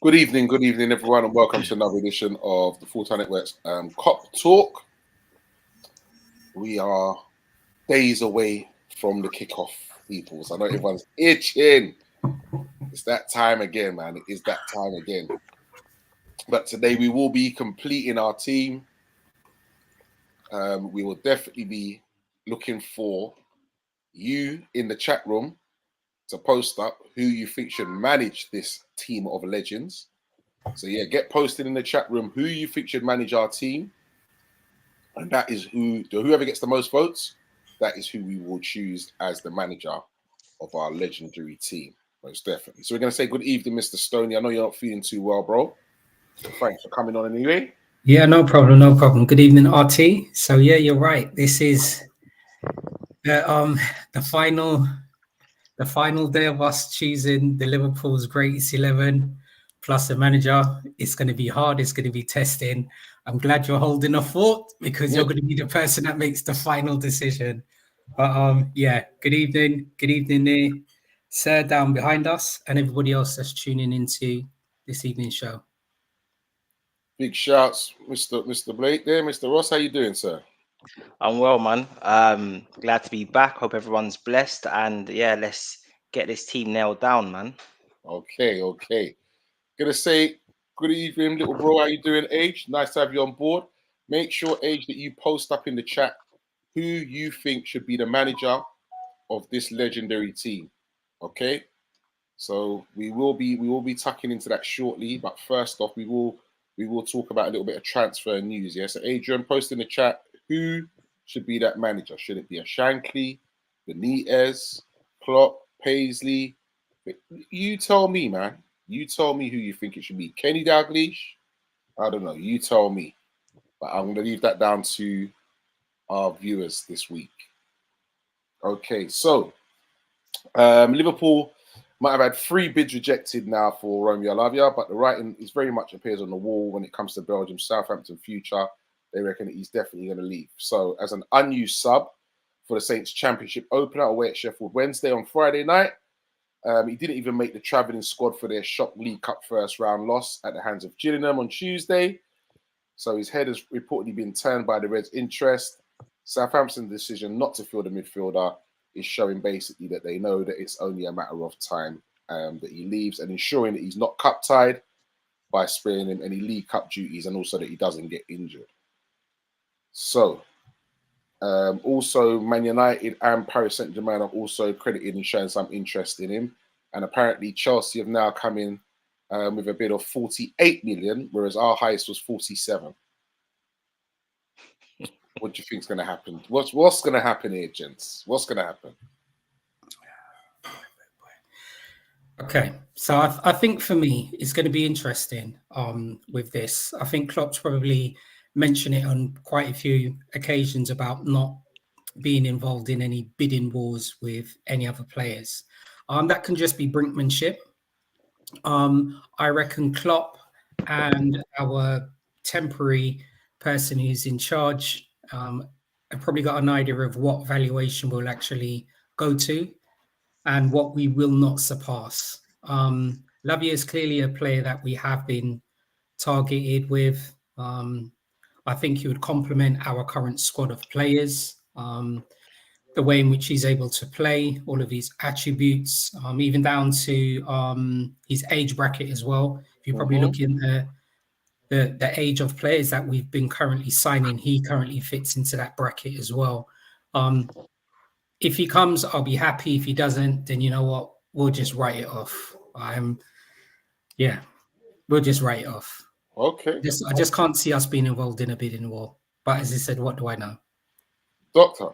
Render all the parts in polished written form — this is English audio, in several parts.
Good evening, everyone, and welcome to another edition of the Full Time Network's Cop Talk. We are days away from the kickoff, peoples. I know everyone's itching. It's that time again, man. It is that time again. But today we will be completing our team. We will definitely be looking for you in the chat room to post up who you think should manage this team of legends. So yeah, get posted in the chat room who you think should manage our team. And that is whoever gets the most votes, that is who we will choose as the manager of our legendary team. Most definitely. So we're going to say good evening, Mr. Stoney. I know you're not feeling too well, bro. So thanks for coming on anyway. Yeah, no problem, no problem. Good evening, RT. So yeah, you're right. This is the final day of us choosing the Liverpool's greatest 11 plus the manager. It's going to be hard. It's going to be testing. I'm glad you're holding a fort because you're going to be the person that makes the final decision. But yeah, good evening there, sir, down behind us, and everybody else that's tuning into this evening's show. Big shouts, Mr. Blake there. Mr. Ross, how you doing, sir? I'm well, man. Glad to be back. Hope everyone's blessed. And yeah, let's get this team nailed down, man. Okay. Gonna say good evening, little bro. How you doing, Age? Nice to have you on board. Make sure, Age, that you post up in the chat who you think should be the manager of this legendary team. Okay. So we will be tucking into that shortly. But first off, we will talk about a little bit of transfer news. Yeah. So Adrian, post in the chat who should be that manager. Should it be a Shankly, Benitez, Klopp, Paisley? You tell me, man. You tell me who you think it should be. Kenny Dalglish? I don't know. You tell me. But I'm going to leave that down to our viewers this week. Okay, so Liverpool might have had 3 bids rejected now for Romeo Lavia, but the writing is very much appears on the wall when it comes to Belgium's Southampton future. They reckon that he's definitely going to leave. So as an unused sub for the Saints Championship opener away at Sheffield Wednesday on Friday night, he didn't even make the travelling squad for their shock League Cup first round loss at the hands of Gillingham on Tuesday. So his head has reportedly been turned by the Reds' interest. Southampton's decision not to field the midfielder is showing basically that they know that it's only a matter of time that he leaves, and ensuring that he's not cup tied by sparing him any League Cup duties, and also that he doesn't get injured. So also Man United and Paris Saint-Germain are also credited and showing some interest in him, and apparently Chelsea have now come in with a bid of 48 million, whereas our highest was 47. What do you think is going to happen? What's going to happen here, gents? What's going to happen? Okay, so I think for me, it's going to be interesting with this. I think Klopp's probably mentioned it on quite a few occasions about not being involved in any bidding wars with any other players. That can just be brinkmanship. I reckon Klopp and our temporary person who's in charge have probably got an idea of what valuation we'll actually go to and what we will not surpass. Lavia is clearly a player that we have been targeted with. I think he would complement our current squad of players. The way in which he's able to play, all of his attributes, even down to his age bracket as well. If you probably look in the age of players that we've been currently signing, he currently fits into that bracket as well. If he comes, I'll be happy. If he doesn't, then you know what? We'll just write it off. We'll just write it off. Okay. I just can't see us being involved in a bidding war. But as I said, what do I know? Doctor.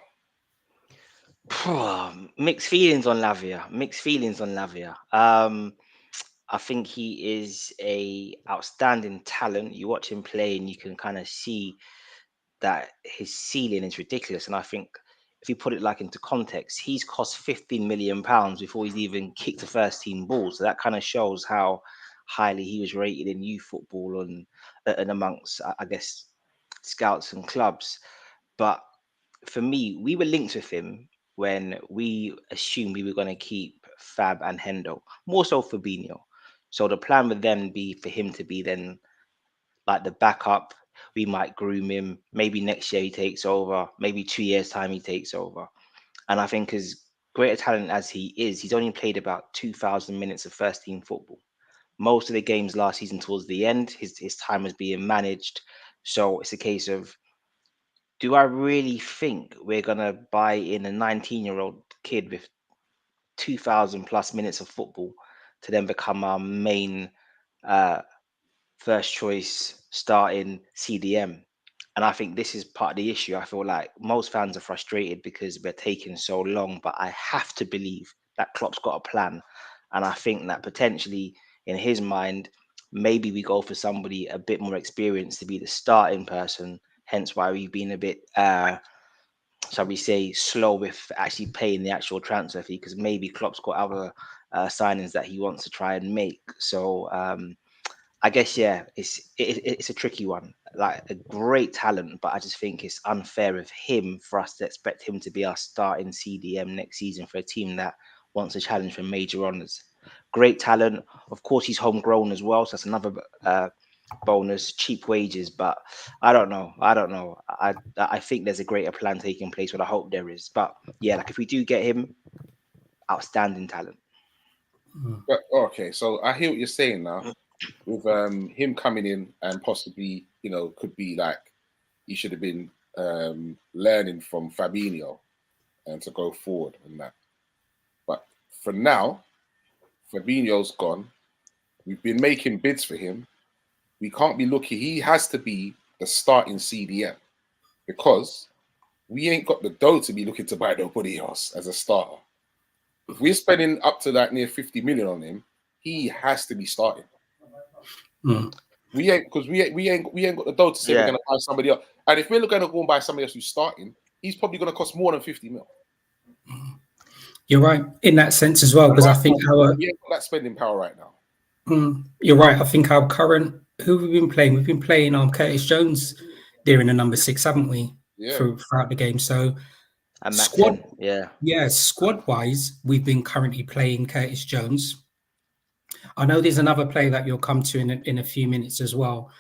Mixed feelings on Lavia. I think he is a outstanding talent. You watch him play and you can kind of see that his ceiling is ridiculous. And I think if you put it like into context, he's cost £15 million before he's even kicked a first team ball. So that kind of shows how highly he was rated in youth football and amongst, I guess, scouts and clubs. But for me, we were linked with him when we assumed we were going to keep Fab and Hendo, more so Fabinho. So the plan would then be for him to be then like the backup. We might groom him. Maybe next year he takes over. Maybe 2 years time he takes over. And I think as great a talent as he is, he's only played about 2,000 minutes of first team football. Most of the games last season towards the end, his time was being managed. So it's a case of, do I really think we're gonna buy in a 19-year-old kid with 2,000 plus minutes of football to then become our main first choice starting CDM? And I think this is part of the issue. I feel like most fans are frustrated because we're taking so long, but I have to believe that Klopp's got a plan. And I think that potentially in his mind, maybe we go for somebody a bit more experienced to be the starting person. Hence why we've been a bit, shall we say, slow with actually paying the actual transfer fee, because maybe Klopp's got other signings that he wants to try and make. So I guess, yeah, it's a tricky one. Like, a great talent, but I just think it's unfair of him for us to expect him to be our starting CDM next season for a team that wants a challenge for major honours. Great talent, of course. He's homegrown as well, so that's another bonus. Cheap wages, but I don't know. I think there's a greater plan taking place, but I hope there is. But yeah, like if we do get him, outstanding talent. But okay, so I hear what you're saying now. With him coming in and possibly, could be like he should have been learning from Fabinho and to go forward and that. But for now, Fabinho's gone. We've been making bids for him. We can't be looking. He has to be the starting CDM because we ain't got the dough to be looking to buy nobody else as a starter. If we're spending up to that near 50 million on him, he has to be starting. We ain't got the dough to say we're gonna buy somebody else. And if we're gonna go and buy somebody else who's starting, he's probably gonna cost more than 50 mil. You're right in that sense as well, because I think we ain't got that spending power right now. You're right. I think our current who we've been playing Curtis Jones there in the number 6, haven't we? Yeah. Throughout the game. So and squad, yeah, squad wise, we've been currently playing Curtis Jones. I know there's another player that you'll come to in a few minutes as well.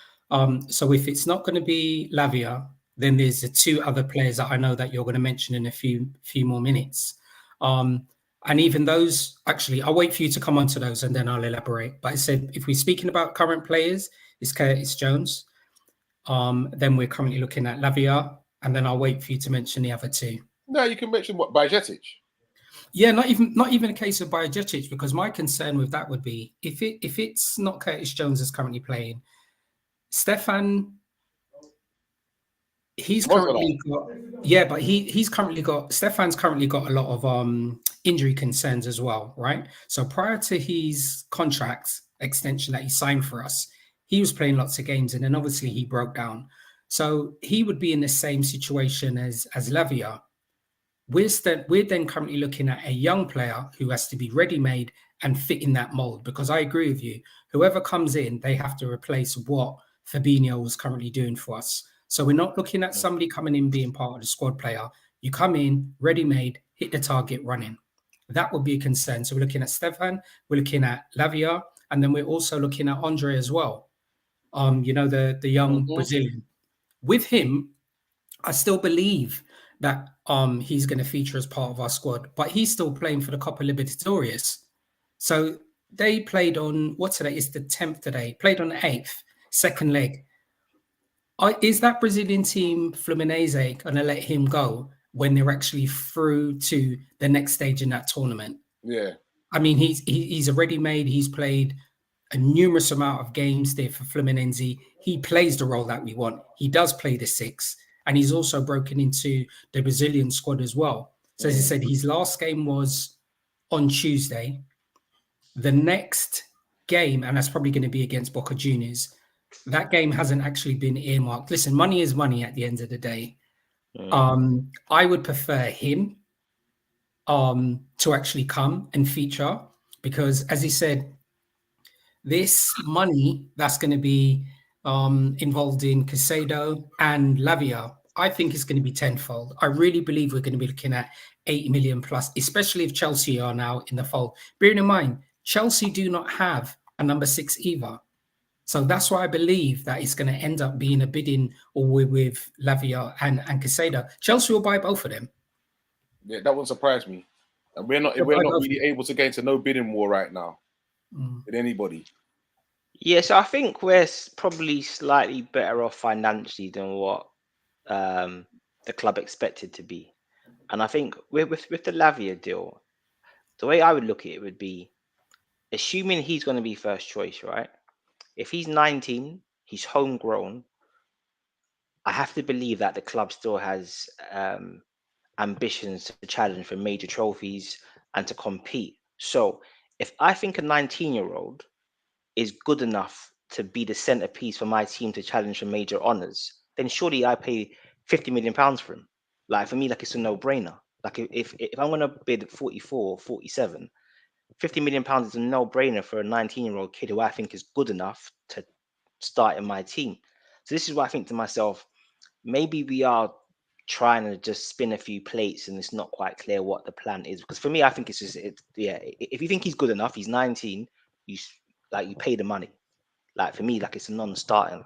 So if it's not going to be Lavia, then there's the 2 other players that I know that you're going to mention in a few more minutes. And even those, actually, I'll wait for you to come on to those and then I'll elaborate. But I said, if we're speaking about current players, it's Curtis Jones. Then we're currently looking at Lavia, and then I'll wait for you to mention the other 2. No, you can mention what, Bajcetic? Yeah, not even a case of Bajcetic, because my concern with that would be if it's not Curtis Jones that's currently playing, Stefan. He's currently got Stefan's currently got a lot of injury concerns as well, right? So prior to his contract extension that he signed for us, he was playing lots of games, and then obviously he broke down. So he would be in the same situation as Lavia. We're then currently looking at a young player who has to be ready-made and fit in that mold, because I agree with you. Whoever comes in, they have to replace what Fabinho was currently doing for us. So we're not looking at somebody coming in being part of the squad player. You come in, ready-made, hit the target, running. That would be a concern. So we're looking at Stefan, we're looking at Lavia, and then we're also looking at Andre as well. The young Brazilian. With him, I still believe that he's going to feature as part of our squad, but he's still playing for the Copa Libertadores. So they played on, what's today? It's the 10th today. Played on the 8th, second leg. Is that Brazilian team, Fluminense, going to let him go when they're actually through to the next stage in that tournament? Yeah. I mean, he's a ready-made. He's played a numerous amount of games there for Fluminense. He plays the role that we want. He does play the 6. And he's also broken into the Brazilian squad as well. So as I said, his last game was on Tuesday. The next game, and that's probably going to be against Boca Juniors, that game hasn't actually been earmarked. Listen, money is money at the end of the day. I would prefer him to actually come and feature, because as he said, this money that's going to be involved in Caicedo and Lavia, I think it's going to be tenfold. I really believe we're going to be looking at 80 million plus, especially if Chelsea are now in the fold. Bearing in mind, Chelsea do not have and number 6 either. So that's why I believe that it's going to end up being a bidding or with Lavia and Caicedo. Chelsea will buy both of them. Yeah, that won't surprise me. And we're not really able to get into no bidding war right now with anybody. Yeah, so I think we're probably slightly better off financially than what the club expected to be. And I think with the Lavia deal, the way I would look at it would be, assuming he's going to be first choice, right? If he's 19, he's homegrown, I have to believe that the club still has ambitions to challenge for major trophies and to compete. So if I think a 19-year-old is good enough to be the centerpiece for my team to challenge for major honors, then surely I pay 50 million pounds for him. Like, for me, like, it's a no-brainer. Like, if I'm going to bid 44 or 47, 50 million pounds is a no-brainer for a 19-year-old kid who I think is good enough to start in my team. So this is why I think to myself, maybe we are trying to just spin a few plates and it's not quite clear what the plan is. Because for me, I think it's just, if you think he's good enough, he's 19, you pay the money. Like, for me, like, it's a non-starter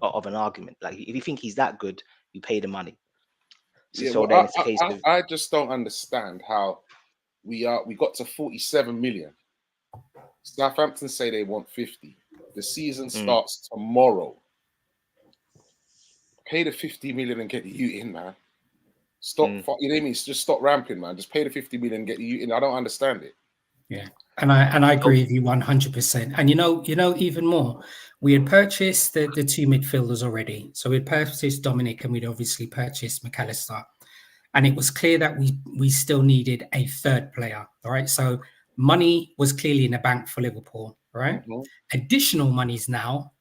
of an argument. Like, if you think he's that good, you pay the money. So then it's a case of, I just don't understand how we got to 47 million. Southampton say they want 50. The season starts tomorrow. Pay the 50 million and get you in, man. Stop, you know what I mean? Just stop ramping, man. Just pay the 50 million and get you in. I don't understand it. Yeah, and I agree with you 100%. And you know, even more, we had purchased the 2 midfielders already. So we'd purchased Dominic and we'd obviously purchased McAllister. And it was clear that we still needed a third player. All right. So money was clearly in the bank for Liverpool. All right. Additional monies now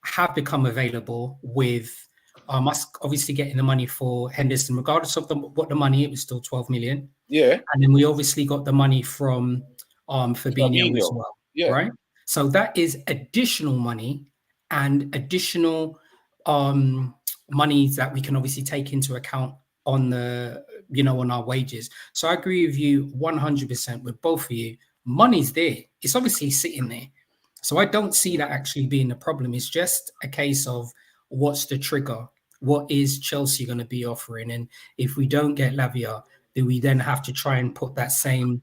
have become available with us obviously getting the money for Henderson, regardless of what the money, it was still 12 million. Yeah. And then we obviously got the money from Fabinho as well. Yeah. Right. So that is additional money and additional monies that we can obviously take into account on the, on our wages. So I agree with you 100% with both of you. Money's there. It's obviously sitting there. So I don't see that actually being a problem. It's just a case of what's the trigger? What is Chelsea going to be offering? And if we don't get Lavia, do we then have to try and put that same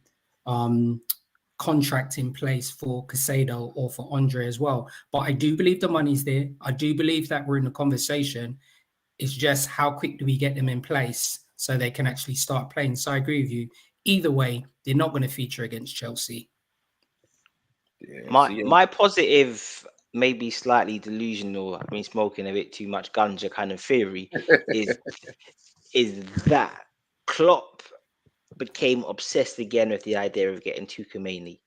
contract in place for Caicedo or for Andre as well? But I do believe the money's there. I do believe that we're in a conversation. It's just how quick do we get them in place so they can actually start playing. So I agree with you. Either way, they're not going to feature against Chelsea. Yeah, my positive, maybe slightly delusional, I mean, smoking a bit too much ganja kind of theory is that Klopp became obsessed again with the idea of getting Tuchel,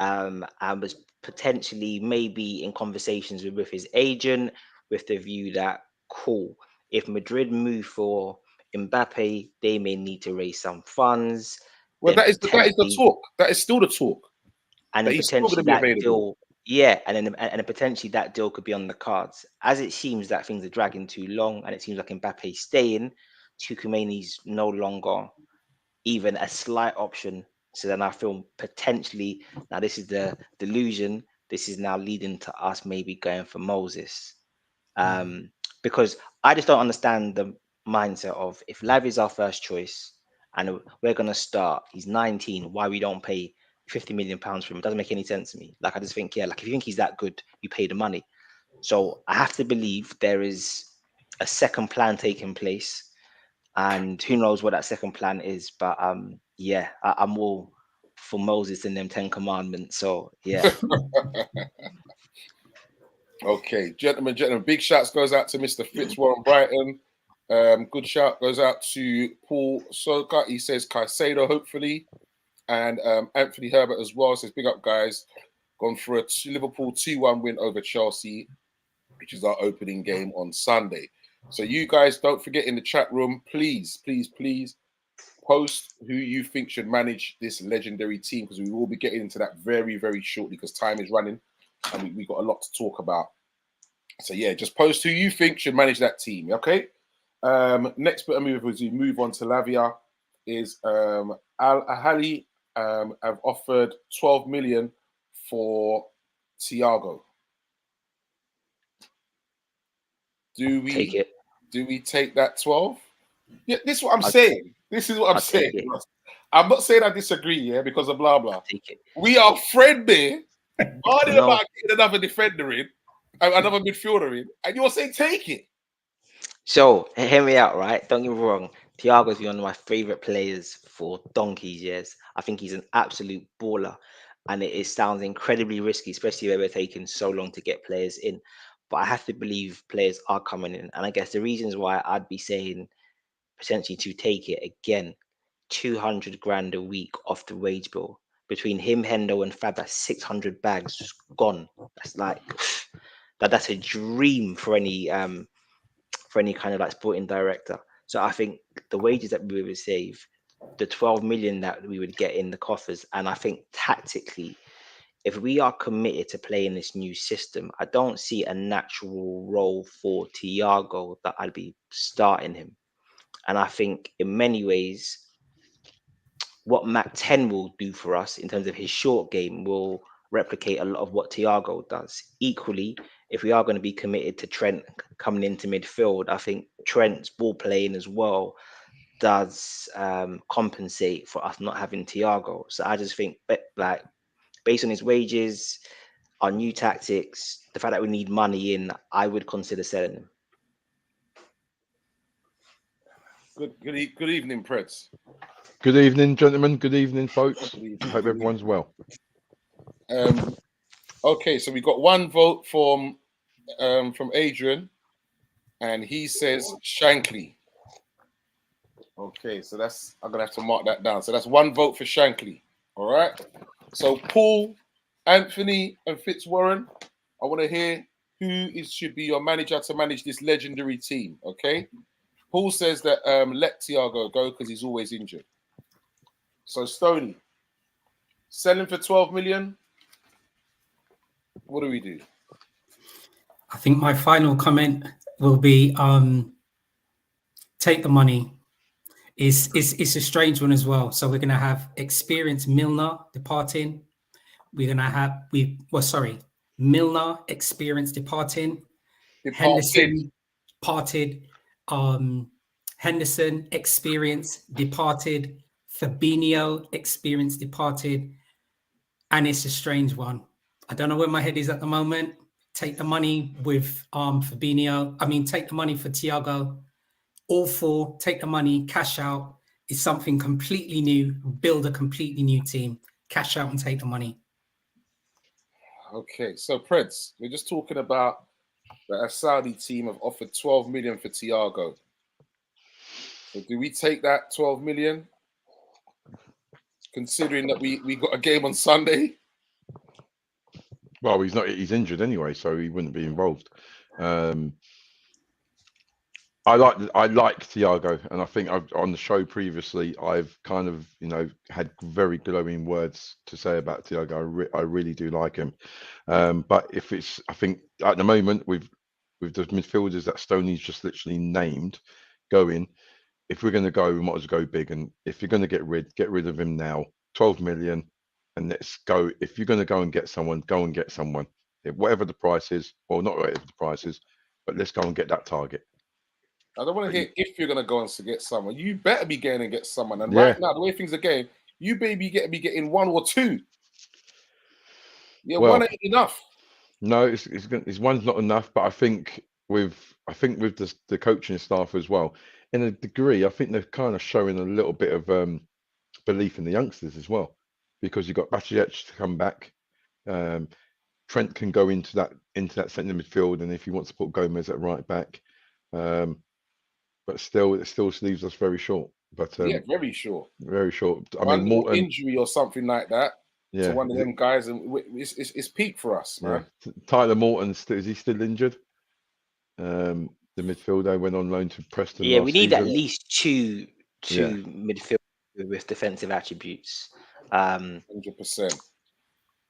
and was potentially maybe in conversations with his agent with the view that, cool, if Madrid move for Mbappe, they may need to raise some funds. Well, that is the talk. That is still the talk. And then potentially that deal, and then potentially that deal could be on the cards. As it seems that things are dragging too long, and it seems like Mbappe's staying, Tuchel no longer even a slight option. So then I feel potentially, now this is the delusion, this is now leading to us maybe going for Moses. Because I just don't understand the mindset of, if Lav is our first choice and we're going to start, he's 19, why we don't pay 50 million pounds for him? It doesn't make any sense to me. Like, I just think, like, if you think he's that good, you pay the money. So I have to believe there is a second plan taking place, and who knows what that second plan is. But I'm all for Moses and them 10 commandments. So yeah. Okay, gentlemen, big shouts goes out to Mr. Fitzwarren Brighton. Good shout goes out to Paul Soka. He says Caicedo, hopefully. And Anthony Herbert as well says, big up, guys. Gone for a Liverpool 2-1 win over Chelsea, which is our opening game on Sunday. So you guys, don't forget, in the chat room, please post who you think should manage this legendary team, because we will be getting into that very, very shortly, because time is running and we got a lot to talk about. So yeah, just post who you think should manage that team, okay? Next bit of move as we move on to Lavia is Al Ahly have offered 12 million for Thiago. Do Take we it. take that 12? Yeah, this is what I'm I'll, saying. This is what I'm I'll take saying. it. I'm not saying I disagree, yeah, because of blah blah. I'll take it. We are friendly, barring No. about getting another defender in, another midfielder in, and you're saying take it. So hear me out, right? Don't get me wrong. Thiago's one of my favorite players for donkeys years. I think he's an absolute baller, and it sounds incredibly risky, especially where we're taking so long to get players in. But I have to believe players are coming in, and I guess the reasons why I'd be saying potentially to take it again, 200 grand a week off the wage bill between him, Hendo, and Fab. That's 600 bags just gone. That's like that's a dream for any kind of like sporting director. So I think the wages that we would save, the 12 million that we would get in the coffers, and I think tactically, if we are committed to playing this new system, I don't see a natural role for Thiago that I'd be starting him. And I think in many ways, what Mac 10 will do for us in terms of his short game will replicate a lot of what Thiago does. Equally, if we are going to be committed to Trent coming into midfield, I think Trent's ball playing as well does compensate for us not having Thiago. So I just think, like, based on his wages, our new tactics, the fact that we need money in, I would consider selling him. Good evening, Preds. Good evening, gentlemen. Good evening, folks. Good evening, Hope good everyone's well. Okay, so we got one vote from Adrian, and he says Shankly. Okay, so I'm gonna have to mark that down. So that's one vote for Shankly. All right. So Paul, Anthony, and Fitzwarren, I want to hear should be your manager to manage this legendary team. Okay. Paul says that let Thiago go because he's always injured. So Stoney, selling for 12 million. What do we do? I think my final comment will be take the money. It's a strange one as well. So we're gonna have experienced Milner departing. We're gonna have Milner experience departing. Henderson parted. Henderson experience departed. Fabinho experience departed. And it's a strange one. I don't know where my head is at the moment. Take the money with Fabinho. I mean, take the money for Thiago. All four, take the money, cash out. It's something completely new. Build a completely new team. Cash out and take the money. Okay, so Preds, we're just talking about that a Saudi team have offered 12 million for Thiago. So do we take that 12 million? Considering that we got a game on Sunday. Well, he's injured anyway, so he wouldn't be involved. I like Thiago, and I think on the show previously, I've kind of had very glowing words to say about Thiago. I really do like him, but I think at the moment with the midfielders that Stoney's just literally named going, if we're going to go, we might as well go big. And if you're going to get rid of him now, 12 million, and let's go. If you're going to go and get someone, go and get someone, whatever the price is, or not whatever the price is, but let's go and get that target. I don't want to hear if you're going to go and get someone. You better be going and get someone. And Yeah. right now, the way things are going, you be getting one or two. Yeah, Well, one ain't enough. No, it's one's not enough. But I think with the coaching staff as well, in a degree, I think they're kind of showing a little bit of belief in the youngsters as well, because you've got Bacic to come back. Trent can go into that centre midfield, and if he wants to put Gomez at right back, but still, it still leaves us very short. But yeah, very short. Very short. I One mean, Morton injury or something like that to one of them guys, and it's peak for us, man. Yeah. Tyler Morton, is he still injured? The midfielder went on loan to Preston. Yeah, we need season. at least two midfield with defensive attributes. 100%.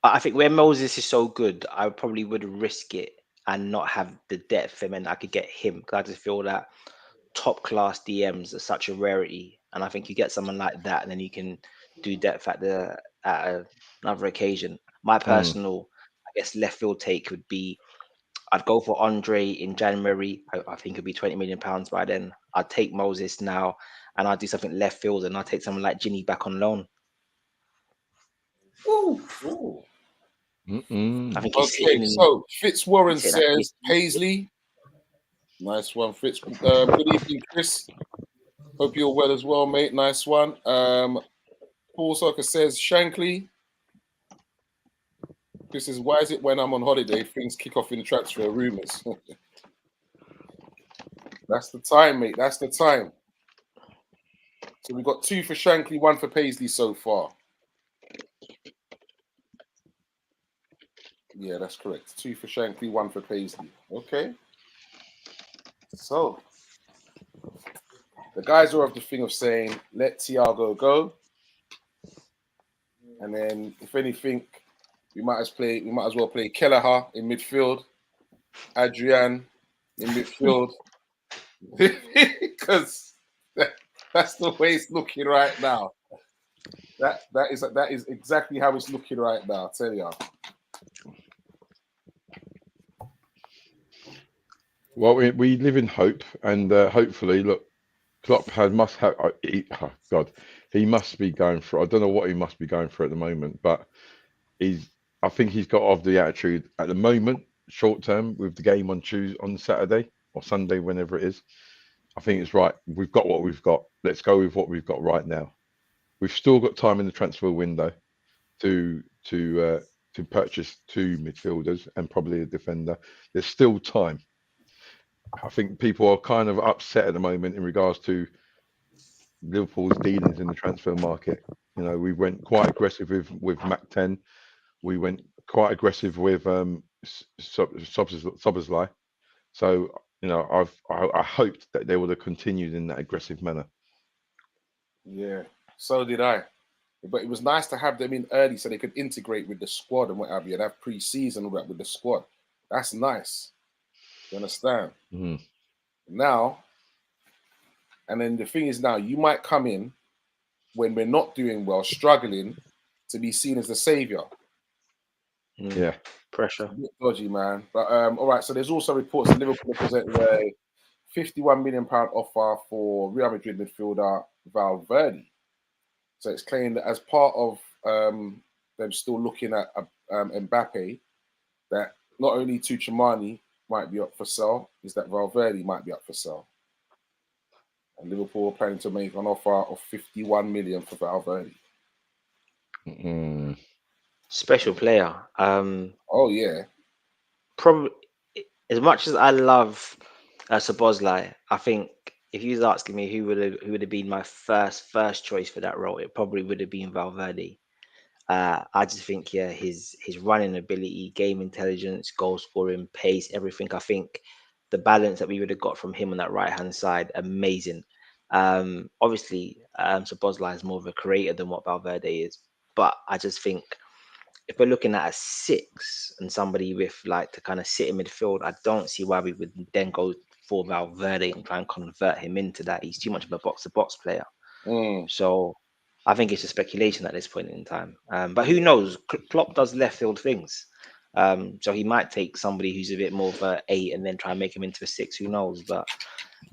I think where Moses is so good, I probably would risk it and not have the depth for him, and I could get him because I just feel that top class DMs are such a rarity, and I think you get someone like that, and then you can do depth at another occasion. My personal, I guess left field take would be, I'd go for Andre in January. I think it'd be £20 million by then. I'd take Moses now, and I'd do something left field, and I'd take someone like Ginny back on loan. Ooh. I think he's Okay, sitting in. so Fitzwarren sitting at says Paisley. Nice one, Fitz. Good evening, Chris. Hope you're well as well, mate. Nice one. Paul Soccer says Shankly. Chris says, why is it when I'm on holiday, things kick off in transfer rumours? That's the time, mate. That's the time. So we've got 2 for Shankly, 1 for Paisley so far. Yeah, that's correct. 2 for Shankly, 1 for Paisley. Okay. So the guys are of the thing of saying, let Thiago go. And then, if anything, we might as well play Kelleher in midfield, Adrian in midfield, because that's the way it's looking right now. That is exactly how it's looking right now. I'll tell you. Well, we live in hope, and hopefully, look, Klopp must have. He must be going through. I don't know what he must be going through at the moment, but I think he's got off the attitude at the moment, short term, with the game on Saturday or Sunday, whenever it is. I think it's right. We've got what we've got. Let's go with what we've got right now. We've still got time in the transfer window to purchase 2 midfielders and probably a defender. There's still time. I think people are kind of upset at the moment in regards to Liverpool's dealings in the transfer market. You know, we went quite aggressive with Mac 10. We went quite aggressive with Szoboszlai. So, you know, I hoped that they would have continued in that aggressive manner. Yeah, so did I. But it was nice to have them in early so they could integrate with the squad and what have you, and have pre-season all that with the squad. That's nice. You understand? Mm-hmm. Now, and then the thing is now, you might come in when we're not doing well, struggling, to be seen as the saviour. Yeah. Pressure. A bit dodgy, man. But all right, so there's also reports that Liverpool presented a £51 million offer for Real Madrid midfielder Valverde. So it's claimed that as part of them still looking at Mbappe, that not only Tuchemani might be up for sale, is that Valverde might be up for sale. And Liverpool are planning to make an offer of £51 million for Valverde. Mm-hmm. Special player. Oh yeah. Probably, as much as I love Szoboszlai, I think if you was asking me who would have been my first choice for that role, it probably would have been Valverde. I just think, yeah, his running ability, game intelligence, goal scoring, pace, everything. I think the balance that we would have got from him on that right hand side, amazing. Obviously, Szoboszlai is more of a creator than what Valverde is, but I just think if we're looking at a 6 and somebody with like to kind of sit in midfield, I don't see why we would then go for Valverde and try and convert him into that. He's too much of a box-to-box player. So I think it's a speculation at this point in time. But who knows? Klopp does left field things. So he might take somebody who's a bit more of an 8 and then try and make him into a 6. Who knows? But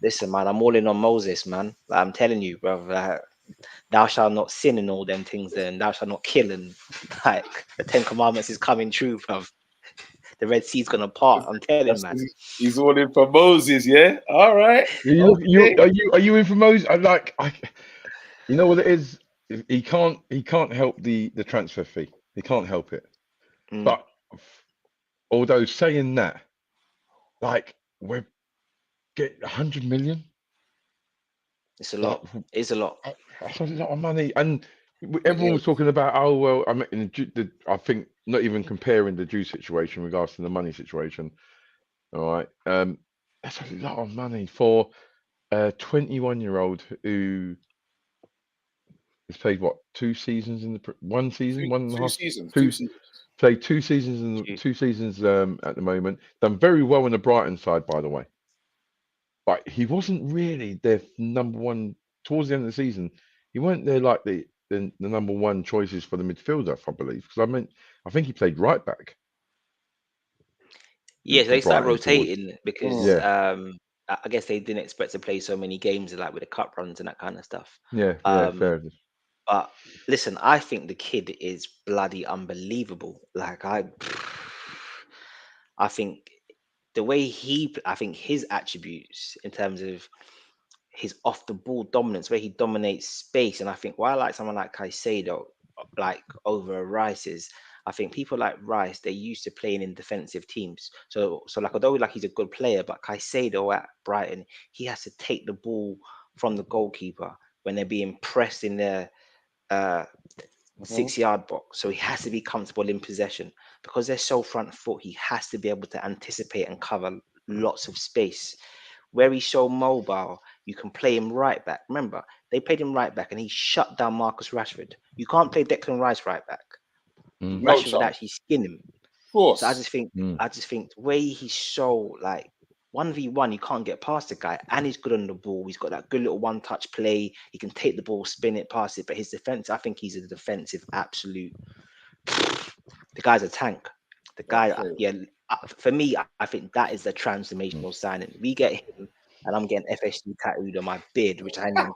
listen, man, I'm all in on Moses, man. I'm telling you, brother. Thou shalt not sin and all them things, and thou shalt not kill, and like the 10 Commandments is coming true, bruv. The Red Sea's gonna part. I'm telling, man. He's all in for Moses, yeah. All right. Are you in for Moses? You know what it is? He can't help the transfer fee. He can't help it. But although saying that, like we're getting 100 million. It's a lot. It's a lot. That's a lot of money, and everyone was talking about, oh well, I think not even comparing the Jew situation in regards to the money situation. All right, that's a lot of money for a 21-year-old who has played what 2 seasons in the 1 season, 1.5 seasons, 2 seasons. Played 2 seasons in 2 seasons at the moment. Done very well on the Brighton side, by the way. But he wasn't really their number one towards the end of the season. He weren't there like the number one choices for the midfielder, I believe. Because I think he played right back. Yeah, so the they started Brighton towards. rotating because Yeah, I guess they didn't expect to play so many games like with the cup runs and that kind of stuff. yeah, Um, fair enough. but listen, I think the kid is bloody unbelievable. Like I think the way I think his attributes in terms of his off the ball dominance, where he dominates space, and I think why I like someone like Caicedo, like over Rice is, I think people like Rice, they're used to playing in defensive teams. So like although like he's a good player, but Caicedo at Brighton, he has to take the ball from the goalkeeper when they're being pressed in their uh, 6 yard box. So he has to be comfortable in possession because they're so front foot. He has to be able to anticipate and cover lots of space. Where he's so mobile, you can play him right back. Remember, they played him right back and he shut down Marcus Rashford. You can't play Declan Rice right back. No Rashford would chance. actually skin him. Of course. So I just think the way he's so like 1v1, you can't get past the guy, and he's good on the ball. He's got that good little one-touch play. He can take the ball, spin it, pass it. But his defense, I think he's a defensive absolute. The guy's a tank. The guy, Okay. yeah. For me, I think that is the transformational signing. We get him, and I'm getting FSG tattooed on my beard, which I know.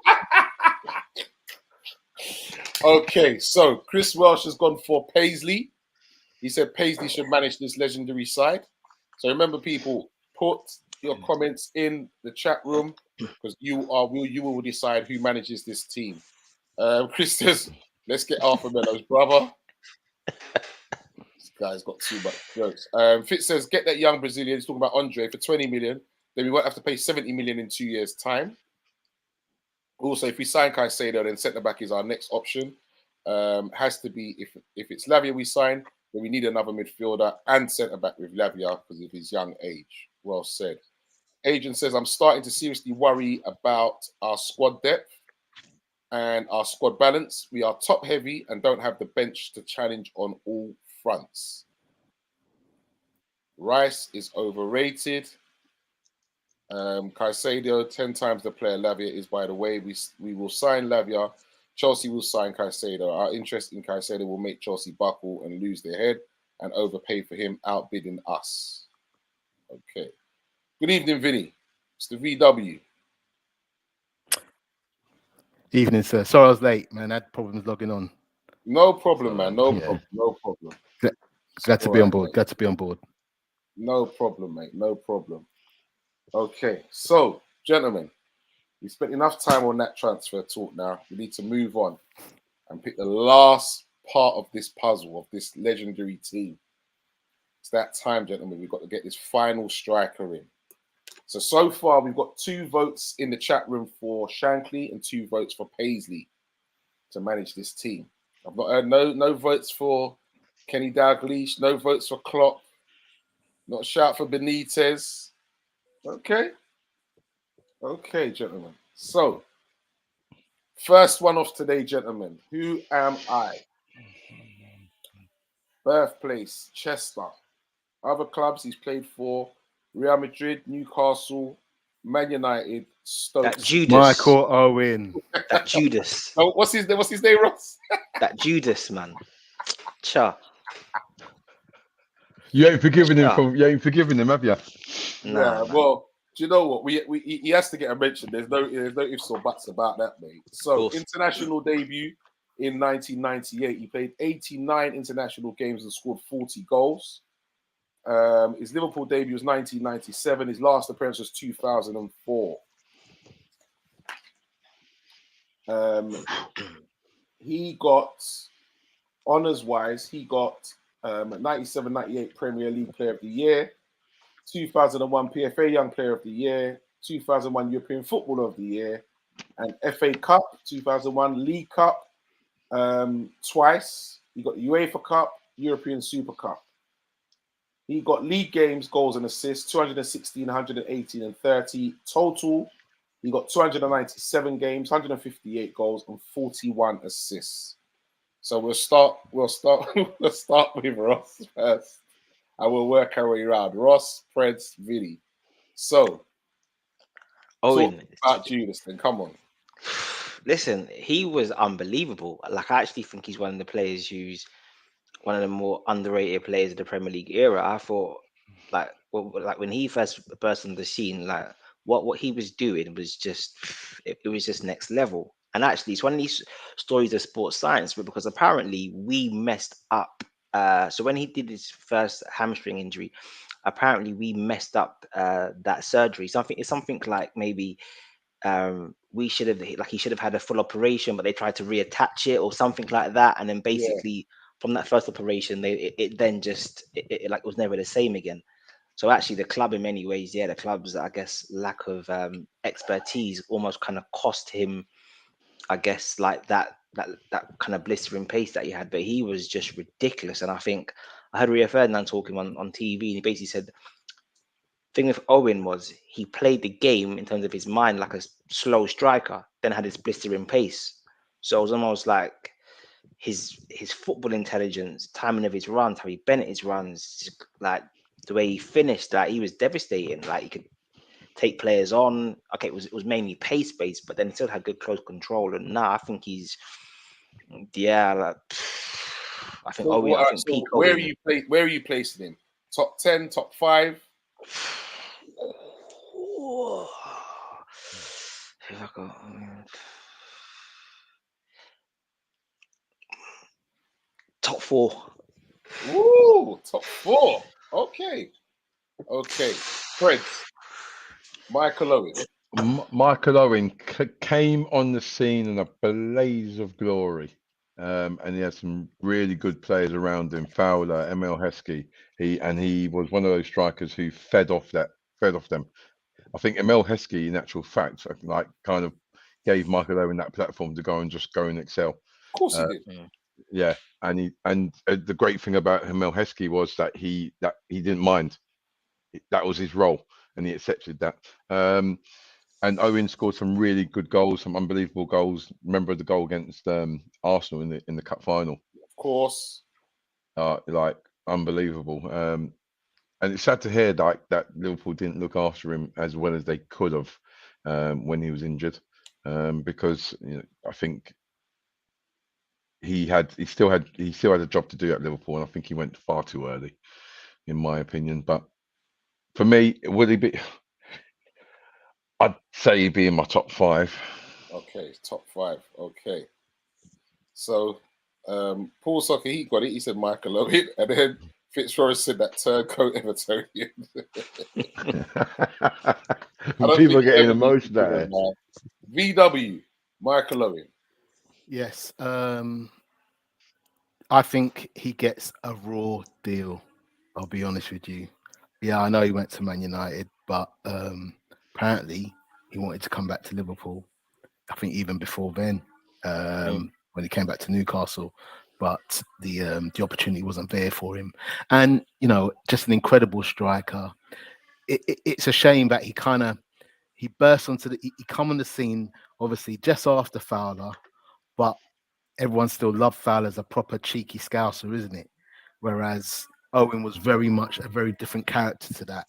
Okay, so Chris Welsh has gone for Paisley. He said Paisley should manage this legendary side. So remember, people, put your comments in the chat room because you will decide who manages this team. Chris says, let's get Arthur Meadows, brother. This guy's got too much jokes. Fitz says, get that young Brazilian. He's talking about Andre for 20 million. Then we won't have to pay 70 million in 2 years' time. Also, if we sign Caicedo, then centre back is our next option. Has to be if it's Lavia we sign, then we need another midfielder and centre back with Lavia because of his young age. Well said. Agent says I'm starting to seriously worry about our squad depth and our squad balance. We are top heavy and don't have the bench to challenge on all fronts. Rice is overrated. Caicedo, 10 times the player Lavia is, by the way. We will sign Lavia. Chelsea will sign Caicedo. Our interest in Caicedo will make Chelsea buckle and lose their head and overpay for him, outbidding us. Okay. Good evening, Vinny. It's the VW. Evening, sir. Sorry I was late, man. I had problems logging on. No problem, man. No problem. Glad to be on board. Glad to be on board. No problem, mate. No problem. Okay. So, gentlemen, we spent enough time on that transfer talk now. We need to move on and pick the last part of this puzzle, of this legendary team. It's that time, gentlemen. We've got to get this final striker in. So far, we've got 2 votes in the chat room for Shankly and 2 votes for Paisley to manage this team. I've not heard no votes for Kenny Dalglish, no votes for Klopp, not a shout for Benitez. Okay, gentlemen. So, first one off today, gentlemen. Who am I? Birthplace, Chester. Other clubs he's played for: Real Madrid, Newcastle, Man United, Stoke. That Judas. Michael Owen. That Judas. Oh, what's his name, Ross? That Judas, man. Cha. You ain't forgiven him, have you? Nah, Yeah, well, do you know what? He has to get a mention. There's no ifs or buts about that, mate. So, international debut in 1998. He played 89 international games and scored 40 goals. His Liverpool debut was 1997. His last appearance was 2004. He got, honours-wise, he got 97-98 Premier League Player of the Year, 2001 PFA Young Player of the Year, 2001 European Footballer of the Year, and FA Cup, 2001 League Cup, twice. He got the UEFA Cup, European Super Cup. He got league games, goals and assists, 216, 118 and 30. Total, he got 297 games, 158 goals and 41 assists. So we'll start with Ross first. And we'll work our way around. Ross, Preds, Vinny. So, Owen. Talk about Judas then, come on. Listen, he was unbelievable. Like, I actually think he's one of the players who's one of the more underrated players of the Premier League era. I thought, like, like when he first burst on the scene, like what he was doing was just it was just next level. And actually, it's one of these stories of sports science, but because apparently we messed up. So when he did his first hamstring injury, apparently we messed up that surgery. It's something like maybe we should have like he should have had a full operation, but they tried to reattach it or something like that, and then basically from that first operation, it then just like was never the same again. So actually, the club in many ways, the club's I guess lack of expertise almost kind of cost him, I guess, like that kind of blistering pace that he had. But he was just ridiculous, and I think I heard Rio Ferdinand talking on TV, and he basically said thing with Owen was he played the game in terms of his mind like a slow striker, then had his blistering pace. So it was almost like his football intelligence, timing of his runs, how he bent his runs, like the way he finished, that he was devastating. Like he could take players on. Okay, it was mainly pace based, but then he still had good close control. And now I think he's like I think Owen. I think peak where Owen. Where are you placing him? Top 10, top 5? If I go, top 4. Ooh, top 4. Okay. Fred, Michael Owen. Michael Owen came on the scene in a blaze of glory, and he had some really good players around him. Fowler, Emil Heskey. He was one of those strikers who fed off them. I think Emil Heskey, in actual fact, like kind of gave Michael Owen that platform to go and excel. Of course he did. Yeah, and the great thing about Emil Heskey was that he didn't mind. That was his role, and he accepted that. And Owen scored some really good goals, some unbelievable goals. Remember the goal against Arsenal in the cup final? Of course. Like unbelievable. And it's sad to hear that Liverpool didn't look after him as well as they could have when he was injured, because I think he still had a job to do at Liverpool, and I think he went far too early, in my opinion. But for me, would he be? I'd say he'd be in my top 5. Okay, top 5. Okay. So, Paul Soccer, he got it. He said Michael Owen, and then Fitzroy said that turncoat Evertonian. People are getting emotional at it. VW, Michael Owen. Yes. I think he gets a raw deal. I'll be honest with you. Yeah, I know he went to Man United, but apparently he wanted to come back to Liverpool. I think even before then, when he came back to Newcastle, but the opportunity wasn't there for him. And just an incredible striker. It's a shame that he burst onto he come on the scene obviously just after Fowler, but everyone still loved Fowler as a proper cheeky scouser, isn't it? Whereas Owen was very much a very different character to that.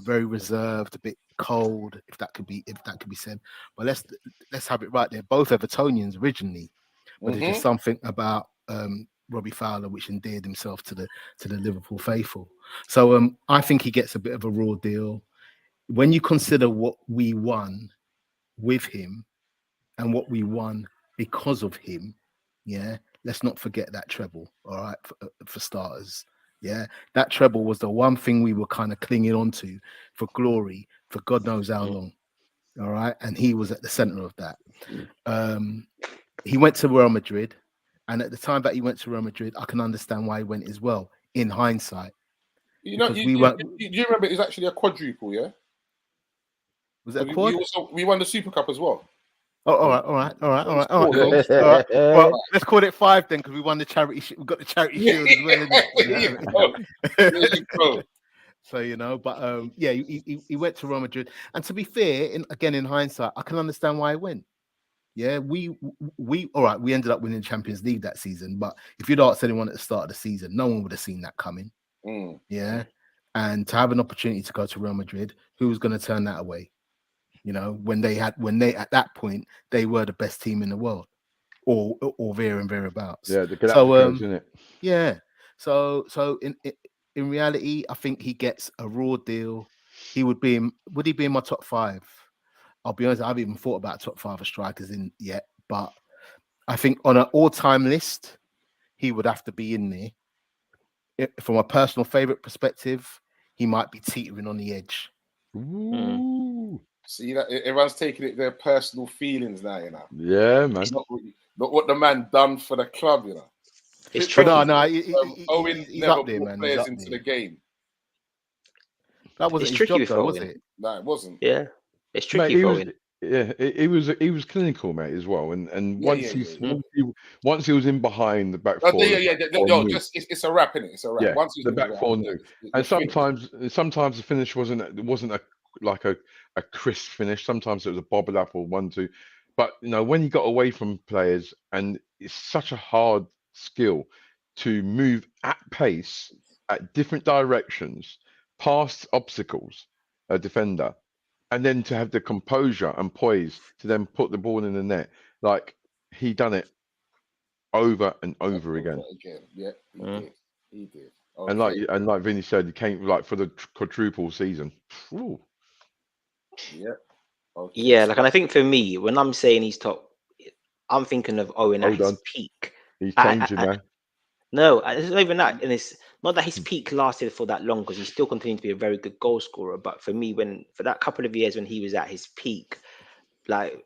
Very reserved, a bit cold, if that could be said. But let's have it right. They're both Evertonians originally, but there's just something about Robbie Fowler which endeared himself to the Liverpool faithful. So I think he gets a bit of a raw deal. When you consider what we won with him and what we won because of him, let's not forget that treble. All right, for starters. Yeah, that treble was the one thing we were kind of clinging on to for glory for God knows how long. All right, and he was at the center of that. He went to Real Madrid, and at the time that he went to Real Madrid, I can understand why he went as well. In hindsight, you remember it was actually a quadruple, yeah? Was it a quad? We won the Super Cup as well. Oh, all right. Well, let's call it 5 then, because we won the charity. We got the charity shield as well. There you go. So but he went to Real Madrid, and to be fair, in hindsight, I can understand why he went. Yeah, we all right. We ended up winning the Champions League that season, but if you'd asked anyone at the start of the season, no one would have seen that coming. Yeah, and to have an opportunity to go to Real Madrid, who was going to turn that away? When they at that point they were the best team in the world, or there and thereabouts. Yeah, the Galacticos, isn't it? Yeah. So in reality, I think he gets a raw deal. Would he be in my top 5? I'll be honest, I haven't even thought about top 5 of strikers in yet, but I think on an all-time list, he would have to be in there. From a personal favorite perspective, he might be teetering on the edge. Ooh. See that everyone's taking it their personal feelings now, you know. Yeah, man. Not what the man done for the club, you know. It's tricky. Owen he's never up there, brought man. players into the game. That wasn't his tricky job, with though, was Owen. it? No, it wasn't. Yeah, it's Mate, tricky for Owen. he was clinical, mate, as well. And once he was in behind the back four, it's a wrap, innit? It's a wrap. Yeah, Once he's the back four knew. And sometimes the finish wasn't a crisp finish. Sometimes it was a bobble up or 1-2. But when you got away from players, and it's such a hard skill to move at pace at different directions, past obstacles, a defender, and then to have the composure and poise to then put the ball in the net. Like, he done it over and over again. Yeah, he did. Okay. And like Vinny said, he came for the quadruple season. Ooh. Yeah. Okay. Yeah, and I think for me, when I'm saying he's top, I'm thinking of Owen at his peak. He's changing, man. No, it's not even that, and it's not that his peak lasted for that long, because he still continued to be a very good goal scorer. But for me, for that couple of years when he was at his peak, like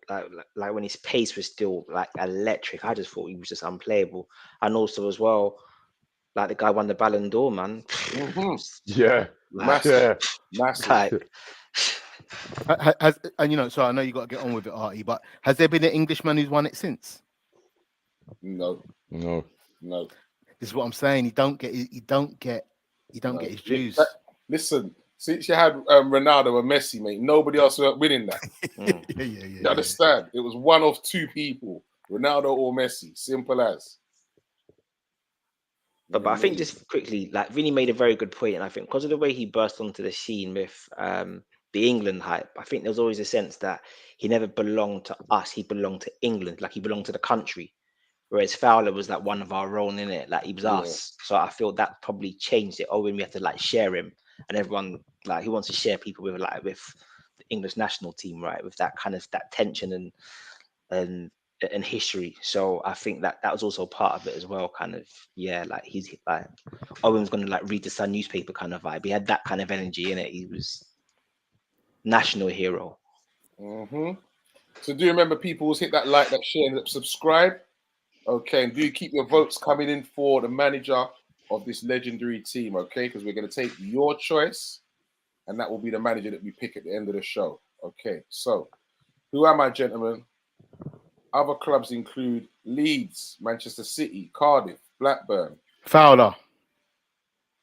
when his pace was still like electric, I just thought he was just unplayable. And also as well, like the guy won the Ballon d'Or, man. Yeah, massive. So I know you got to get on with it, Artie. But has there been an Englishman who's won it since? No. This is what I'm saying. You don't get his dues. Listen, since you had Ronaldo and Messi, mate, nobody else was winning that. Yeah. You understand? It was one of two people, Ronaldo or Messi. Simple as. But I think just quickly, like Vinny made a very good point, and I think because of the way he burst onto the scene with the England hype, I think there was always a sense that he never belonged to us. He belonged to England, like he belonged to the country. Whereas Fowler was like one of our own, in it, like he was us. So I feel that probably changed it. Oh, when we have to like share him, and everyone like he wants to share people with the English national team, right? With that kind of that tension and history. So I think that was also part of it as well. Kind of, like he's like Owen's gonna like read the Sun newspaper kind of vibe. He had that kind of energy in it. He was national hero. So do you remember people always hit that like, that share, and that subscribe? Okay, and do keep your votes coming in for the manager of this legendary team, okay? Because we're going to take your choice, and that will be the manager that we pick at the end of the show. Okay, so who am I, gentlemen? Other clubs include Leeds, Manchester City, Cardiff, Blackburn. Fowler.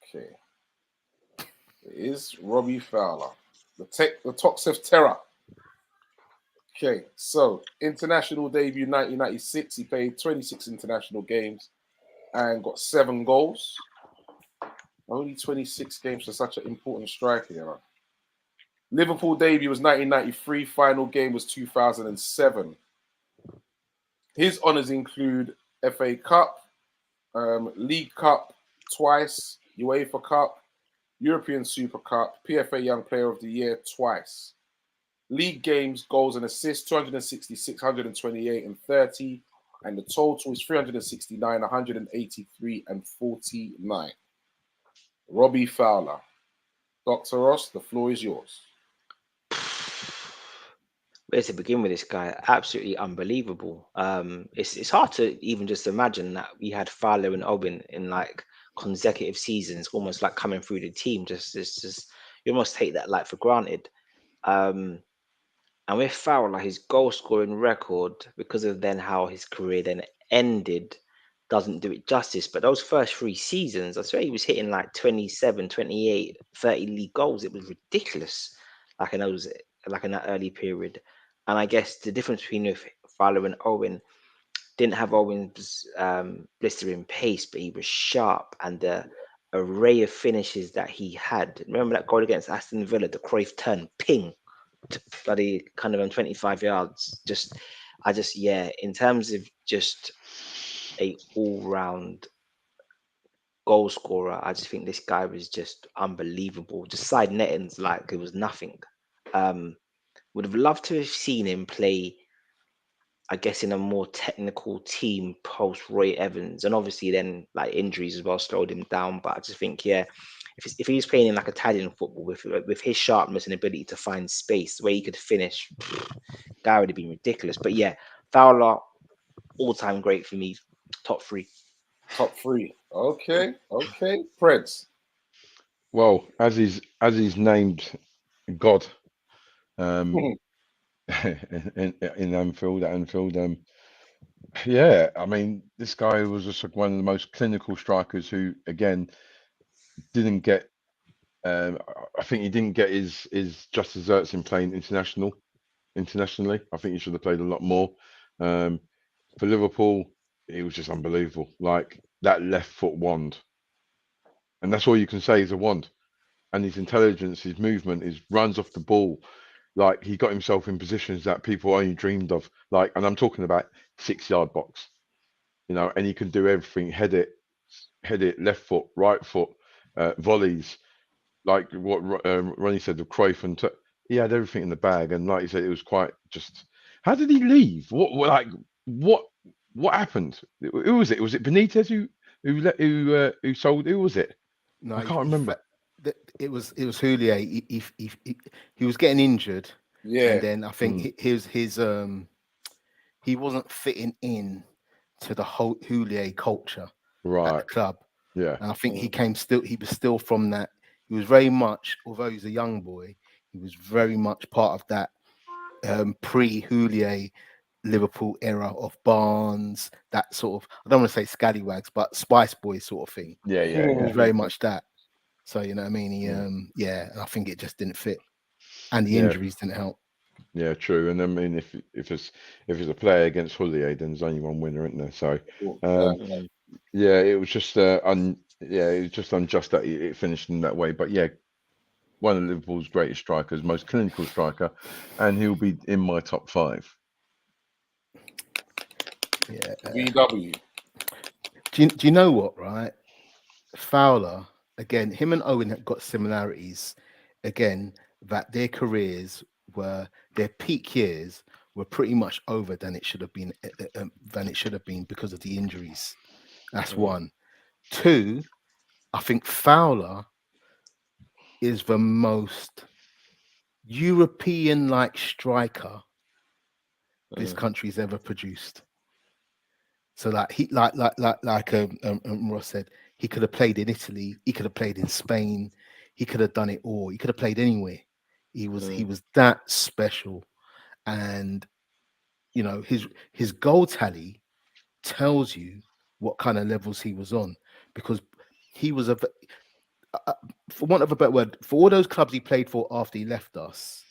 Okay. It is Robbie Fowler, the Tox of Terror. Okay, so international debut 1996. He played 26 international games and got 7 goals. Only 26 games for such an important striker, you know. Liverpool debut was 1993. Final game was 2007. His honours include FA Cup, League Cup twice, UEFA Cup, European Super Cup, PFA Young Player of the Year twice. League games, goals and assists, 266, 128 and 30. And the total is 369, 183 and 49. Robbie Fowler. Dr. Ross, the floor is yours. Where to begin with this guy? Absolutely unbelievable. It's hard to even just imagine that we had Fowler and Owen in like consecutive seasons, almost like coming through the team. Just you almost take that like for granted. And with Fowler, his goal scoring record, because of then how his career then ended, doesn't do it justice. But those first 3 seasons, I swear he was hitting like 27, 28, 30 league goals. It was ridiculous, like in that early period. And I guess the difference between Fowler and Owen, didn't have Owen's blistering pace, but he was sharp, and the array of finishes that he had. Remember that goal against Aston Villa, the Cruyff turn, ping, bloody kind of on 25 yards. In terms of just a all-round goal scorer. I just think this guy was just unbelievable. Just side nettings like it was nothing. Would have loved to have seen him play, I guess, in a more technical team post Roy Evans, and obviously then like injuries as well slowed him down. But I just think, yeah, if he was playing in like Italian football with his sharpness and ability to find space, the way he could finish, guy would have been ridiculous. But yeah, Fowler, all time great for me, top three. Top three. Okay. Prince. Well, as he's named God, in Anfield at Anfield. Yeah, I mean, this guy was just like one of the most clinical strikers who, again, didn't get. I think he didn't get his just desserts in playing internationally. I think he should have played a lot more. For Liverpool, he was just unbelievable. Like that left foot wand, and that's all you can say is a wand. And his intelligence, his movement, his runs off the ball, like he got himself in positions that people only dreamed of. Like, and I'm talking about 6-yard box, and he can do everything: head it, left foot, right foot, volleys. Like what Ronnie said of Cruyff, and he had everything in the bag. And like you said, it was quite just. How did he leave? What happened? Who was it? Was it Benitez who sold? Who was it? No, I can't remember. It was Houllier. He was getting injured, Yeah. and then I think he wasn't fitting in to the whole Houllier culture at Right. the club. Yeah. And I think he was still from that. He was very much, although he's a young boy, he was very much part of that pre-Houllier Liverpool era of Barnes, that sort of, I don't want to say scallywags, but Spice Boys sort of thing. Yeah. It was very much that. So, you know what I mean? And I think it just didn't fit. And the injuries didn't help. Yeah, true. And I mean, if it's a player against Houllier, then there's only one winner, isn't there? So, it was just it was just unjust that it finished in that way. But yeah, one of Liverpool's greatest strikers, most clinical striker, and he'll be in my top 5. Yeah. VW. Do you know what, right? Fowler, again, him and Owen have got similarities. Again, that their careers their peak years were pretty much over than it should have been because of the injuries. That's one. 2, I think Fowler is the most European-like striker this country's ever produced. So like he like Ross said, he could have played in Italy, he could have played in Spain, he could have done it all. He could have played anywhere. He was that special, and his goal tally tells you what kind of levels he was on, because he was for want of a better word, for all those clubs he played for after he left us,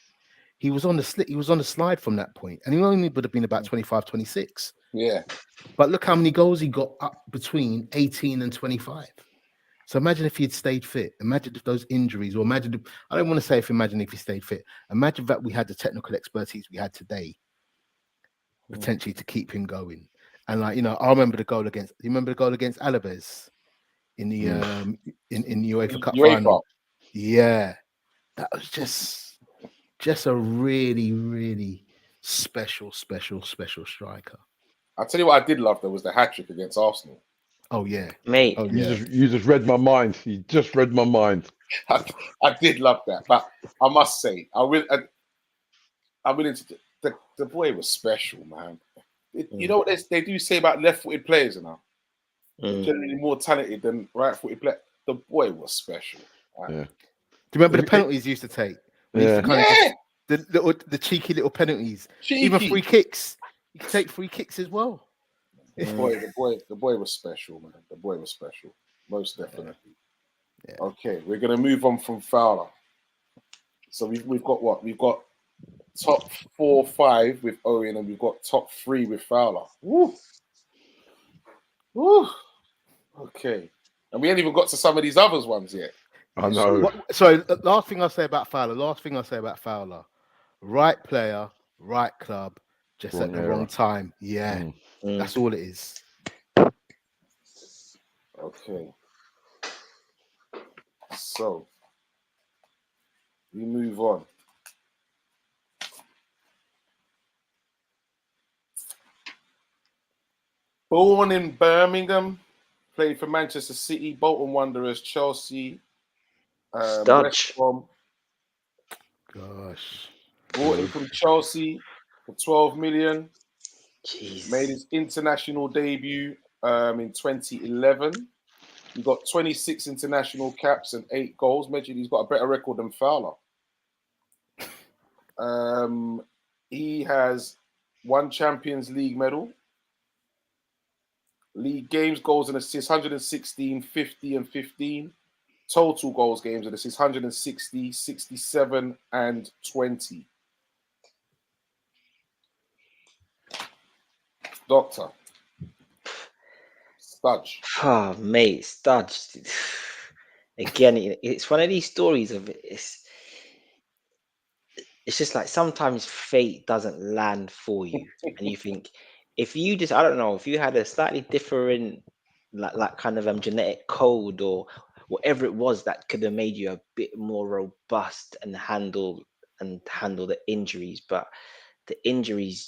he was on the slide from that point, and he only would have been about 25, 26. Yeah. But look how many goals he got up between 18 and 25. So imagine if he had stayed fit. Imagine if those injuries, or imagine if he stayed fit. Imagine that we had the technical expertise we had today, potentially to keep him going. And I remember the goal against. You remember the goal against Alaves in the in the UEFA Cup final? Yeah, that was just a really, really special striker. I'll tell you what I did love though was the hat-trick against Arsenal. Oh yeah, mate. Oh, yeah. You just read my mind. You just read my mind. I did love that, but I must say, I'm willing to. The boy was special, man. You know what they do say about left-footed players, They're generally more talented than right-footed players. The boy was special. Right? Do Yeah. you remember the penalties he used to take? The cheeky little penalties. Even free kicks. You can take free kicks as well. The boy was special, man. The boy was special, most definitely. Yeah. Okay, we're gonna move on from Fowler. So we've got what? We've got top 4, 5 with Owen, and we've got top 3 with Fowler. Woo! Okay, and we ain't even got to some of these others ones yet. I know. So the last thing I'll say about Fowler. Right player, right club, just wrong at the wrong time. Yeah, that's all it is. Okay. So we move on. Born in Birmingham, played for Manchester City, Bolton Wanderers, Chelsea, West Studge. Brom. Gosh. Brought him from Chelsea for 12 million. Jeez. Made his international debut in 2011. He got 26 international caps and 8 goals. Mentioned he's got a better record than Fowler. He has 1 Champions League medal. League games, goals and assists, 116, 50 and 15. Total goals, games and assists, 160, 67 and 20. Doctor. Studge. Oh, mate, Studge. Again, it's one of these stories of it's just like sometimes fate doesn't land for you, and you think if you just, I don't know, if you had a slightly different like kind of genetic code or whatever it was that could have made you a bit more robust and handle the injuries, but the injuries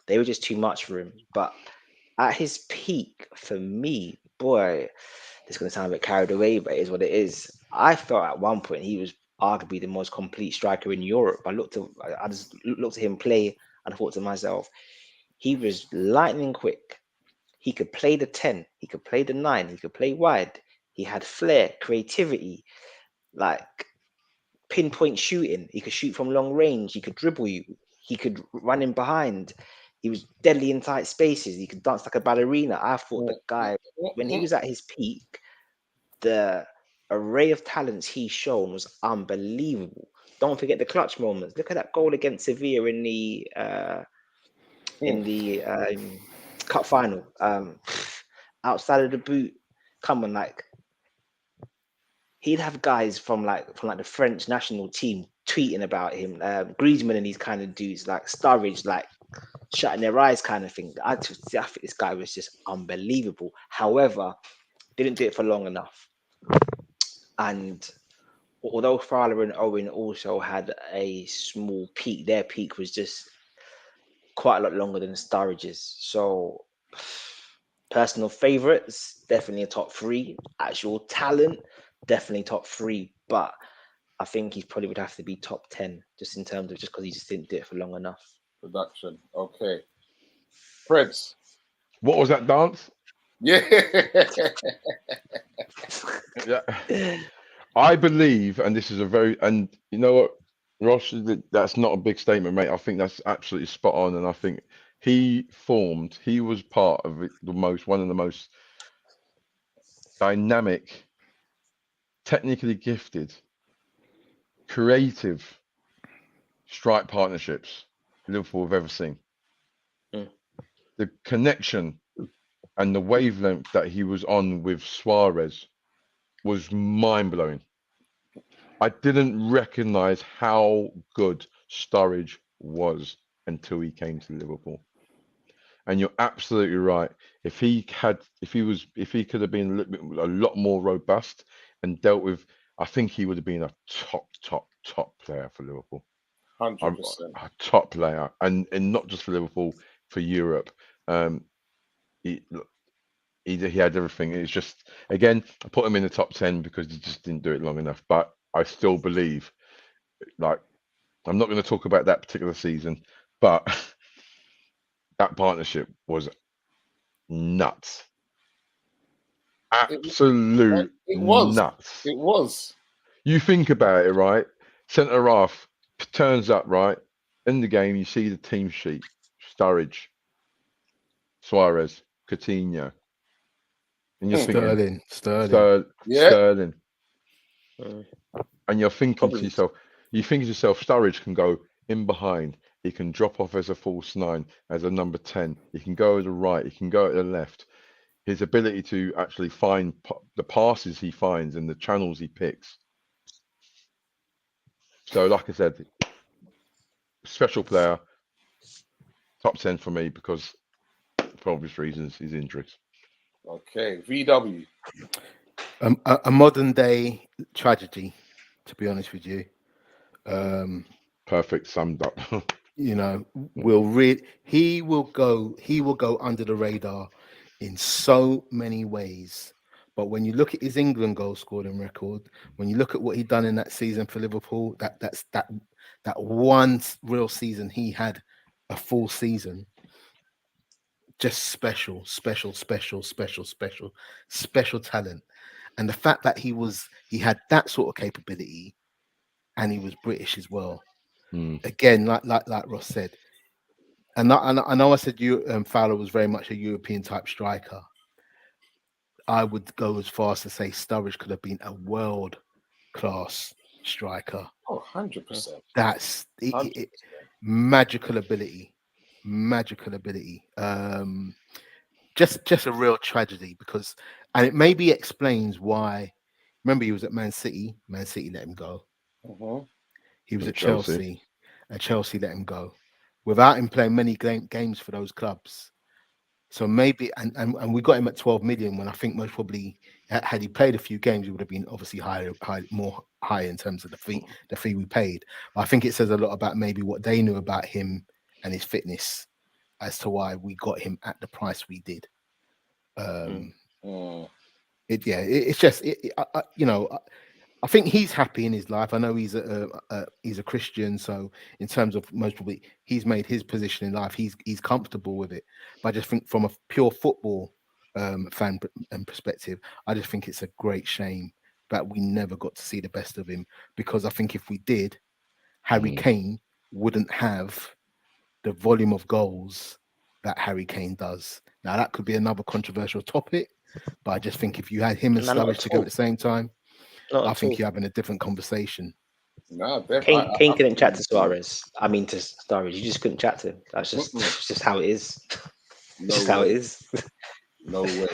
they were just too much for him. But at his peak, for me, boy, this is going to sound a bit carried away, but it is what it is. I thought at one point he was arguably the most complete striker in Europe. I just looked at him play and thought to myself, he was lightning quick. He could play the 10, he could play the 9, he could play wide. He had flair, creativity, like pinpoint shooting. He could shoot from long range. He could dribble you. He could run in behind. He was deadly in tight spaces. He could dance like a ballerina. I thought the guy, when he was at his peak, the array of talents he's shown was unbelievable. Don't forget the clutch moments. Look at that goal against Sevilla in the cup final. Outside of the boot, come on, like he'd have guys from the French national team tweeting about him, Griezmann and these kind of dudes, like Sturridge, like shutting their eyes kind of thing. I think this guy was just unbelievable. However, didn't do it for long enough. And although Fowler and Owen also had a small peak, their peak was just quite a lot longer than Sturridge's. So personal favourites, definitely a top 3. Actual talent, definitely top 3. But I think he probably would have to be top 10 just in terms of just because he just didn't do it for long enough. Production. Okay. Freds. What was that dance? Yeah. Yeah. I believe, and this is and you know what, Ross, that's not a big statement, mate. I think that's absolutely spot on, and I think he was part of one of the most dynamic, technically gifted, creative strike partnerships Liverpool have ever seen. The connection and the wavelength that he was on with Suarez was mind-blowing. I didn't recognize how good Sturridge was until he came to Liverpool. And you're absolutely right. If he could have been a lot more robust and dealt with, I think he would have been a top player for Liverpool. 100%. A top player, and not just for Liverpool, for Europe. He had everything. It's just, again, I put him in the top 10 because he just didn't do it long enough. But I still believe, like, I'm not going to talk about that particular season, but that partnership was nuts. Absolute it was. Nuts. It was. You think about it, right? Centre half turns up, right? In the game, you see the team sheet. Sturridge, Suarez, Coutinho. And you're thinking, Sterling. Sterling. And you're thinking to yourself, Sturridge can go in behind. He can drop off as a false 9, as a number 10. He can go to the right. He can go to the left. His ability to actually find the passes he finds and the channels he picks. So, like I said, special player, top 10 for me because, for obvious reasons, his injuries. Okay, VW. A modern day tragedy, to be honest with you. Perfect summed up. You know, he will go under the radar in so many ways. But when you look at his England goal scoring record, when you look at what he done in that season for Liverpool, that one real season he had a full season, just special talent. And the fact that he had that sort of capability, and he was British as well. Again, like Ross said, and I know I said Fowler was very much a European type striker. I would go as far as to say Sturridge could have been a world class striker. Oh, 100%. That's magical ability. Just a real tragedy, because, and it maybe explains why. Remember, he was at Man City. Man City let him go. He was at Chelsea, and Chelsea let him go without him playing many games for those clubs. So maybe, and we got him at 12 million, when I think most probably, had he played a few games, he would have been obviously more high in terms of the fee we paid. But I think it says a lot about maybe what they knew about him and his fitness as to why we got him at the price we did. It's just, I think he's happy in his life. I know he's a Christian, so in terms of most probably he's made his position in life. He's comfortable with it. But I just think from a pure football fan perspective, I just think it's a great shame that we never got to see the best of him, because I think if we did, Harry Kane wouldn't have the volume of goals that Harry Kane does. Now that could be another controversial topic, but I just think if you had him and Sturridge together at the same time, I think you're having a different conversation. No, Kane couldn't chat to Suarez. I mean, to Sturridge, you just couldn't chat to him. That's just how it is. Just how it is. No way.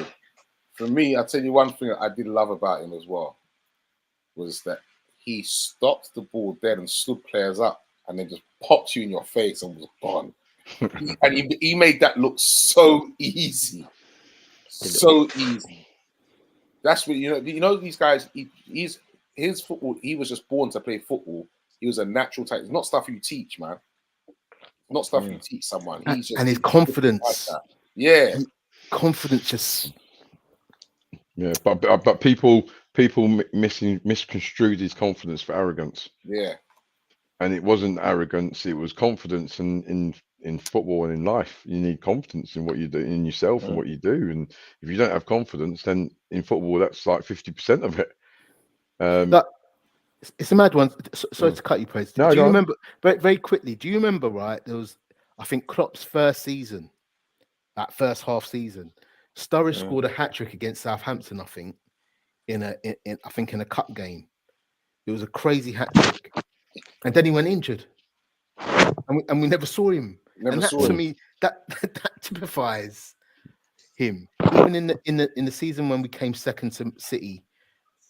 For me, I'll tell you one thing I did love about him as well, was that he stopped the ball dead and stood players up, and then just popped you in your face and was gone. he made that look so easy. So easy. That's what you know these guys, his football, he was just born to play football. He was a natural type. It's not stuff you teach, man. Not stuff you teach someone. He's just, and his confidence. Like that. Confidence just. Yeah, but people misconstrued his confidence for arrogance. Yeah. And it wasn't arrogance, it was confidence in football and in life. You need confidence in what you do, in yourself and what you do. And if you don't have confidence, then in football that's like 50% of it. It's a mad one. Sorry to cut you, Prez. No, do you remember very, very quickly? Do you remember? Right, there was, I think, Klopp's first season, that first half season. Sturridge scored a hat trick against Southampton. I think in a cup game. It was a crazy hat trick, and then he went injured, and we never saw him. To me, that typifies him. Even in the season when we came second to City.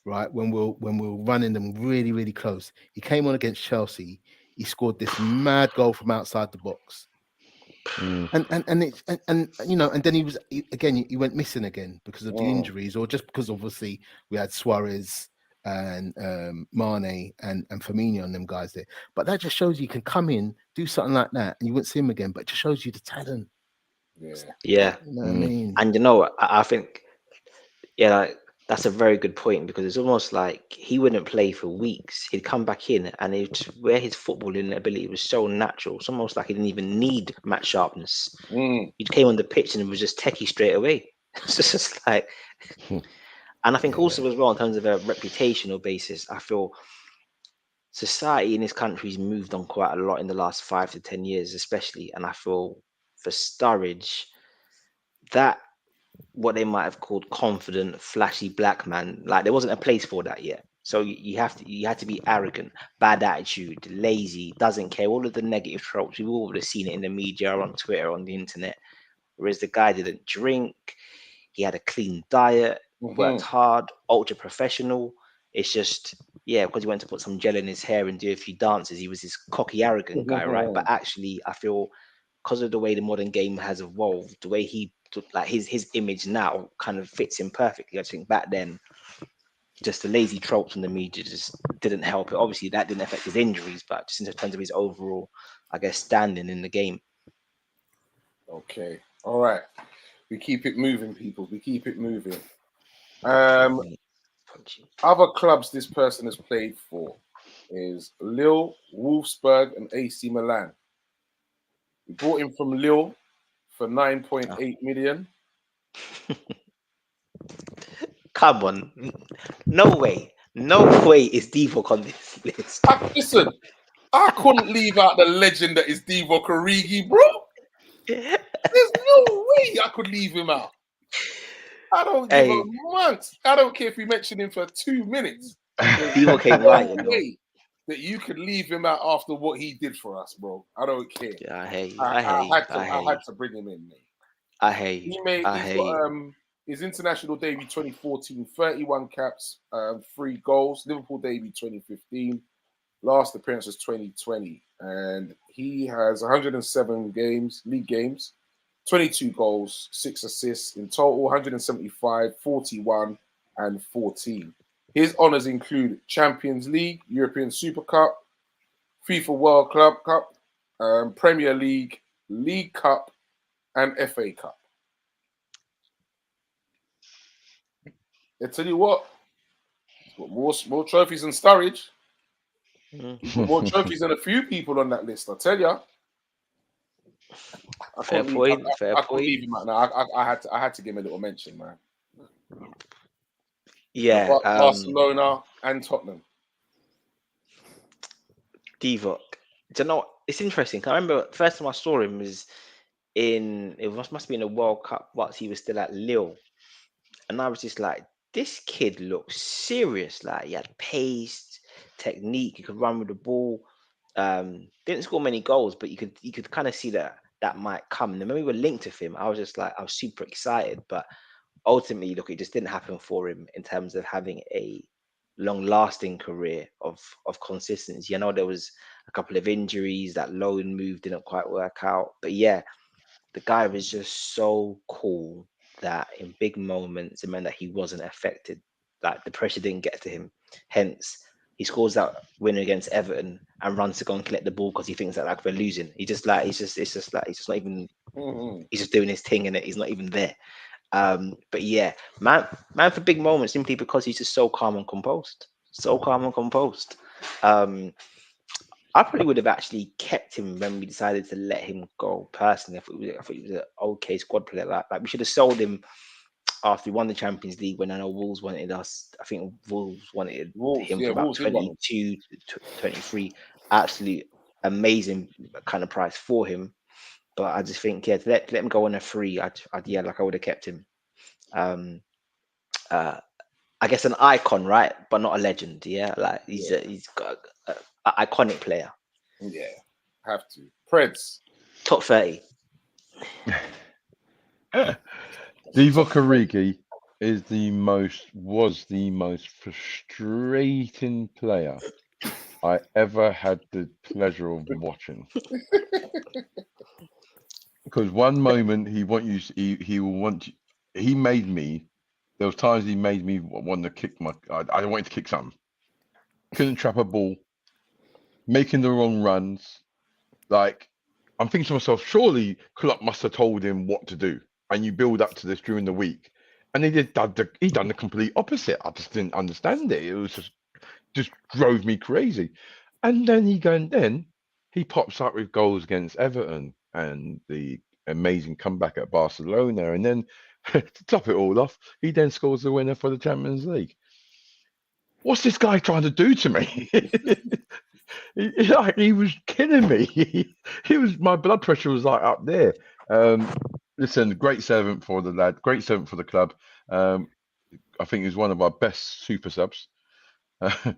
Right, when we're running them really, really close, he came on against Chelsea. He scored this mad goal from outside the box, and then he went missing again because of the injuries, or just because obviously we had Suarez and Mane and Firmino and them guys there. But that just shows you can come in, do something like that, and you won't see him again. But it just shows you the talent. Yeah. You know what I mean? And I think, that's a very good point, because it's almost like he wouldn't play for weeks. He'd come back in, and where his footballing ability was so natural, it's almost like he didn't even need match sharpness. He came on the pitch and was just techie straight away. It's just like, and I think also as well, in terms of a reputational basis, I feel society in this country has moved on quite a lot in the last 5 to 10 years, especially. And I feel for Sturridge, that what they might have called confident, flashy black man, like there wasn't a place for that yet. So you had to be arrogant, bad attitude, lazy, doesn't care, all of the negative tropes. We've all seen it in the media, on Twitter, on the internet. Whereas the guy didn't drink, he had a clean diet, worked hard, ultra professional. It's just, because he went to put some gel in his hair and do a few dances, he was this cocky, arrogant guy, right? But actually, I feel because of the way the modern game has evolved, the way he, like his image now kind of fits him perfectly. I think back then, just the lazy tropes from the media just didn't help it. Obviously, that didn't affect his injuries, but just in terms of his overall, I guess, standing in the game. Okay. All right. We keep it moving, people. We keep it moving. Other clubs this person has played for is Lille, Wolfsburg, and AC Milan. We bought him from Lille for 9.8 million. Come on. No way is Divock on this list. Listen, I couldn't leave out the legend that is Divock Origi, bro. There's no way I could leave him out. I don't give a month. I don't care if we mention him for 2 minutes. Divock ain't right, you know. Way that you could leave him out after what he did for us, bro. I don't care. Yeah, I hate you. I had to bring him in, mate. I hate you. He's got his international debut 2014, 31 caps, 3 goals. Liverpool debut 2015. Last appearance was 2020. And he has 107 league games, 22 goals, 6 assists in total, 175, 41, and 14. His honours include Champions League, European Super Cup, FIFA World Club Cup, Premier League, League Cup, and FA Cup. I tell you what, he's got more trophies than Sturridge. He's got more trophies than a few people on that list, I tell you. Fair point. I couldn't leave him out now. I had to give him a little mention, man. Yeah. Barcelona and Tottenham. Divock. Do you know what? It's interesting. I remember the first time I saw him was must have been a World Cup whilst he was still at Lille. And I was just like, this kid looks serious. Like, he had pace, technique, he could run with the ball. Didn't score many goals, but you could kind of see that might come. And when we were linked with him, I was super excited. But ultimately, look, it just didn't happen for him in terms of having a long-lasting career of consistency. I know there was a couple of injuries, that loan move didn't quite work out. But yeah, the guy was just so cool that in big moments, it meant that he wasn't affected. Like, the pressure didn't get to him. Hence, he scores that win against Everton and runs to go and collect the ball because he thinks that, like, we're losing. He's just not even. He's just doing his thing in it. He's not even there. But yeah, man for big moments, simply because he's just so calm and composed. I probably would have actually kept him when we decided to let him go. Personally, I thought he was an okay squad player. Like we should have sold him after we won the Champions League. When I know Wolves wanted us, I think Wolves wanted him for about 22 to 23. Absolute amazing kind of price for him. But I just think, yeah, to let him go on a free, I would have kept him. I guess an icon, right? But not a legend. Yeah, like he's got an iconic player. Yeah, have to. Preds. Top 30. Divock Origi was the most frustrating player I ever had the pleasure of watching. Because one moment he made me. There was times he made me want to kick I wanted to kick something. Couldn't trap a ball. Making the wrong runs. Like, I'm thinking to myself, surely Klopp must have told him what to do. And you build up to this during the week. And he done the complete opposite. I just didn't understand it. It was just drove me crazy. And then he pops up with goals against Everton and the amazing comeback at Barcelona. And then to top it all off, he then scores the winner for the Champions League. What's this guy trying to do to me? He was killing me. My blood pressure was like up there. Listen, great servant for the lad, great servant for the club. I think he's one of our best super subs. Yeah,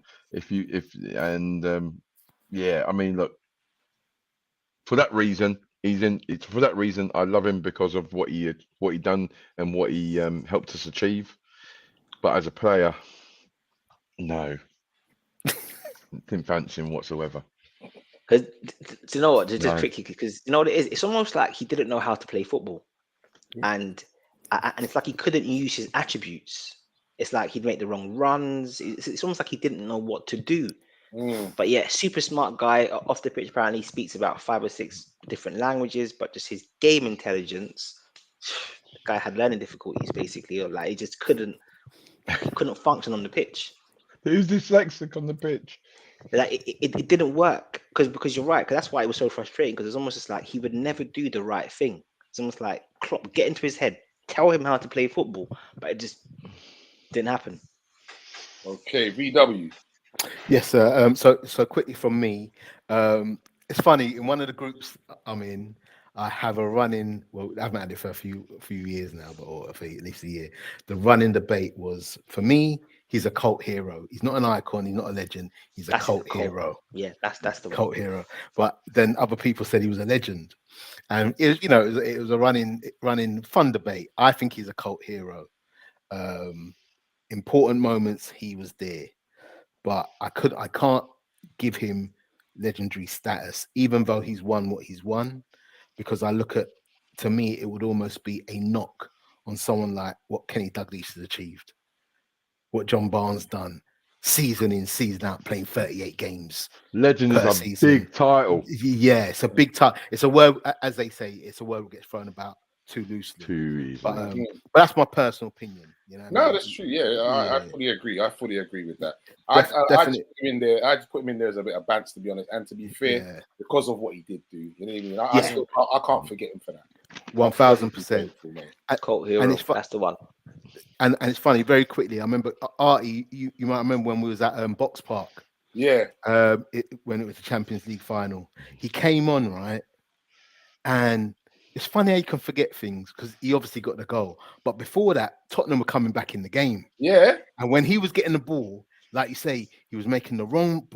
I mean, look, for that reason, for that reason, I love him because of what he done and what he helped us achieve. But as a player, no, didn't fancy him whatsoever. Because you know what, just quickly, because you know what it is. It's almost like he didn't know how to play football, and it's like he couldn't use his attributes It's like he'd make the wrong runs. It's almost like he didn't know what to do. Mm. But yeah, super smart guy. Off the pitch, apparently speaks about 5 or 6 different languages, but just his game intelligence, the guy had learning difficulties basically, or like he couldn't function on the pitch. Who's dyslexic on the pitch? Like it didn't work because you're right. Because that's why it was so frustrating. Because it's almost just like he would never do the right thing. It's almost like Klopp, get into his head, tell him how to play football, but it just didn't happen. Okay, VW. Yes, sir. So quickly from me, it's funny. In one of the groups I'm in, I have a running. Well, I haven't had it for a few years now, but or for at least a year. The running debate was, for me, he's a cult hero. He's not an icon. He's not a legend. He's a That's cult the cult. hero. Yeah, that's the Cult one. hero. But then other people said he was a legend, and it was a running fun debate. I think he's a cult hero. Important moments, he was there. But I can't give him legendary status, even though he's won what he's won, because to me, it would almost be a knock on someone like what Kenny Dalglish has achieved, what John Barnes done, season in, season out, playing 38 games. Legend is per a season. big title. Yeah, it's a big title. It's a word, as they say, it's a word that gets thrown about too loosely. Too easy. But that's my personal opinion. You know what I No, mean? that's true. Yeah, I Yeah. fully agree. I fully agree with that. Definitely. I just put him in there. I just put him in there as a bit of bants, to be honest. And to be fair, Yeah. because of what he did do, you know what I mean. Yeah. I can't forget him for that. 1000%. Cult hero. And it's That's the one. And it's funny, very quickly, I remember Artie, you might remember when we was at Box Park. Yeah. When it was the Champions League final. He came on, right? And it's funny how you can forget things because he obviously got the goal. But before that, Tottenham were coming back in the game. Yeah. And when he was getting the ball, like you say, he was making the wrong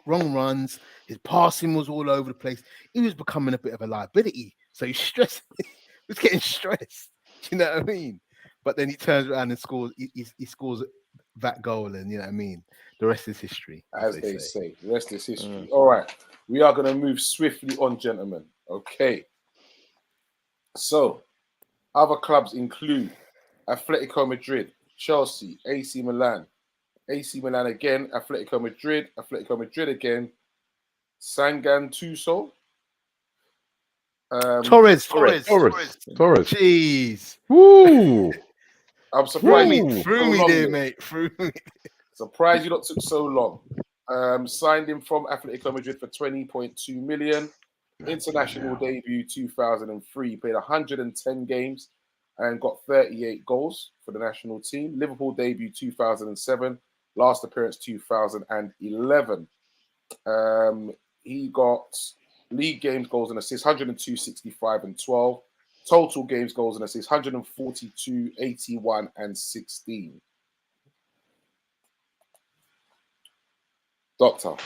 runs. His passing was all over the place. He was becoming a bit of a liability. So he's stressed. He was getting stressed. You know what I mean? But then he turns around and scores. He scores that goal, and you know what I mean. The rest is history, As they say. The rest is history. All right, we are going to move swiftly on, gentlemen. Okay. So, other clubs include Atletico Madrid, Chelsea, AC Milan again, Atletico Madrid again, Sangan Tuso. Torres. Jeez. Woo! I'm surprised. Through me there, mate. Through me. Surprised you lot took so long. Signed him from Atletico Madrid for 20.2 million. International debut 2003. Played 110 games and got 38 goals for the national team. Liverpool debut 2007. Last appearance 2011. He got league games, goals and assists 102, 65 and 12. Total games, goals and assists 142, 81 and 16. Doctor.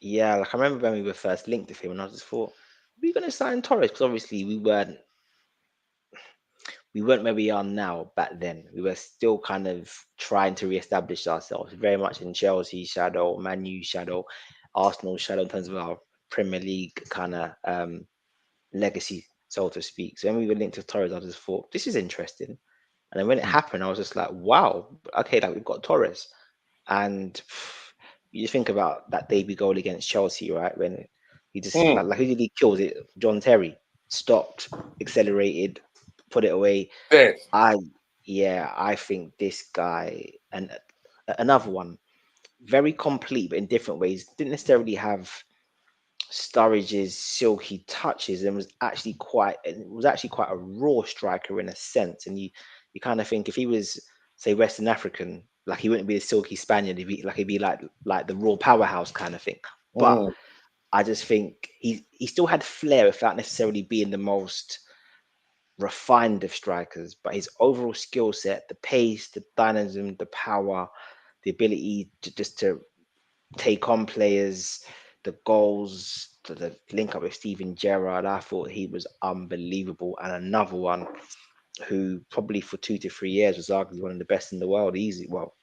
Yeah, like I remember when we were first linked with him, and I just thought, we're going to sign Torres because obviously we weren't where we are now. Back then, we were still kind of trying to reestablish ourselves, very much in Chelsea shadow, Man U shadow, Arsenal shadow in terms of our Premier League kind of legacy, so to speak. So when we were linked to Torres, I just thought this is interesting, and then when it happened, I was just like, wow, okay, like we've got Torres, and you just think about that debut goal against Chelsea, right? When he just like who did he kill? Was it John Terry? Stopped, accelerated, put it away. Dead. I think this guy, and another one, very complete, but in different ways. Didn't necessarily have Sturridge's silky touches, and was actually quite a raw striker in a sense. And you kind of think if he was, say, Western African, like he wouldn't be a silky Spaniard. He'd be like the raw powerhouse kind of thing. But I just think he still had flair without necessarily being the most refined of strikers. But his overall skill set, the pace, the dynamism, the power, the ability to take on players, the goals, the link up with Steven Gerrard, I thought he was unbelievable. And another one who probably for 2 to 3 years was arguably one of the best in the world. Easy, well,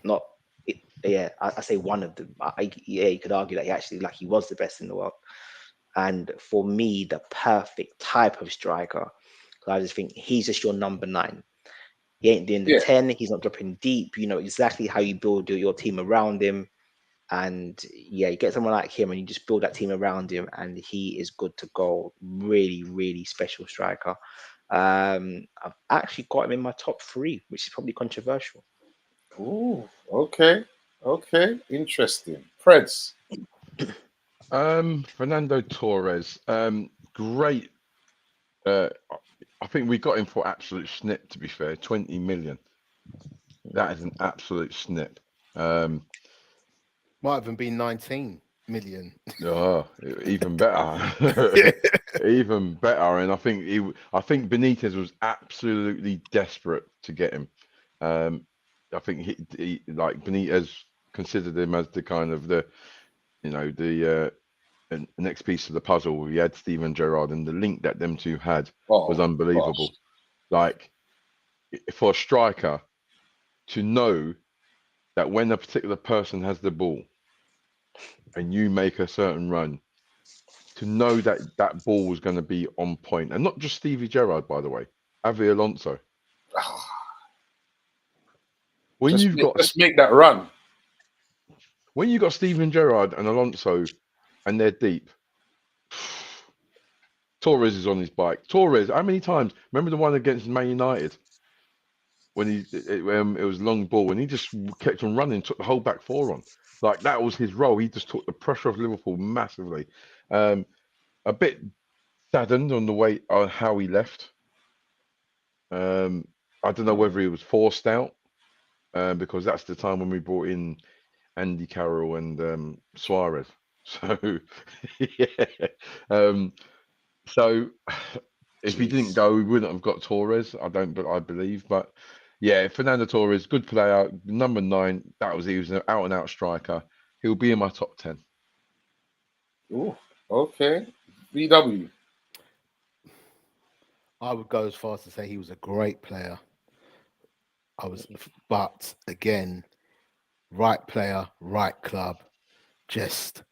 not it, yeah. I say one of them. You could argue that he was the best in the world. And for me, the perfect type of striker. I just think he's just your number 9. He ain't doing the Yeah. 10. He's not dropping deep. You know exactly how you build your team around him. And yeah, you get someone like him and you just build that team around him, and he is good to go. Really, really special striker. I've actually got him in my top 3, which is probably controversial. Ooh, okay. Interesting. Preds. Fernando Torres. Great. I think we got him for absolute snip, to be fair. 20 million. That is an absolute snip. Might have been 19 million. Oh, even better. Even better. And I think Benitez was absolutely desperate to get him. I think he like Benitez considered him as the kind of the next piece of the puzzle. We had Steven Gerrard, and the link that them two had was unbelievable. Gosh. Like, for a striker to know that when a particular person has the ball and you make a certain run, to know that that ball was going to be on point. And not just Stevie Gerrard, by the way, Avi Alonso. When Just make that run. When you got Steven Gerrard and Alonso and they're deep, Torres is on his bike. Torres, how many times? Remember the one against Man United when it was long ball and he just kept on running, took the whole back four on. Like, that was his role. He just took the pressure off Liverpool massively. A bit saddened on the way on how he left. I don't know whether he was forced out because that's the time when we brought in Andy Carroll and Suarez. So yeah. So if he didn't go, we wouldn't have got Torres. I believe, but yeah, Fernando Torres, good player, number 9. He was an out and out striker. He'll be in my top 10. Ooh, okay. VW. I would go as far as to say he was a great player. But again, right player, right club, just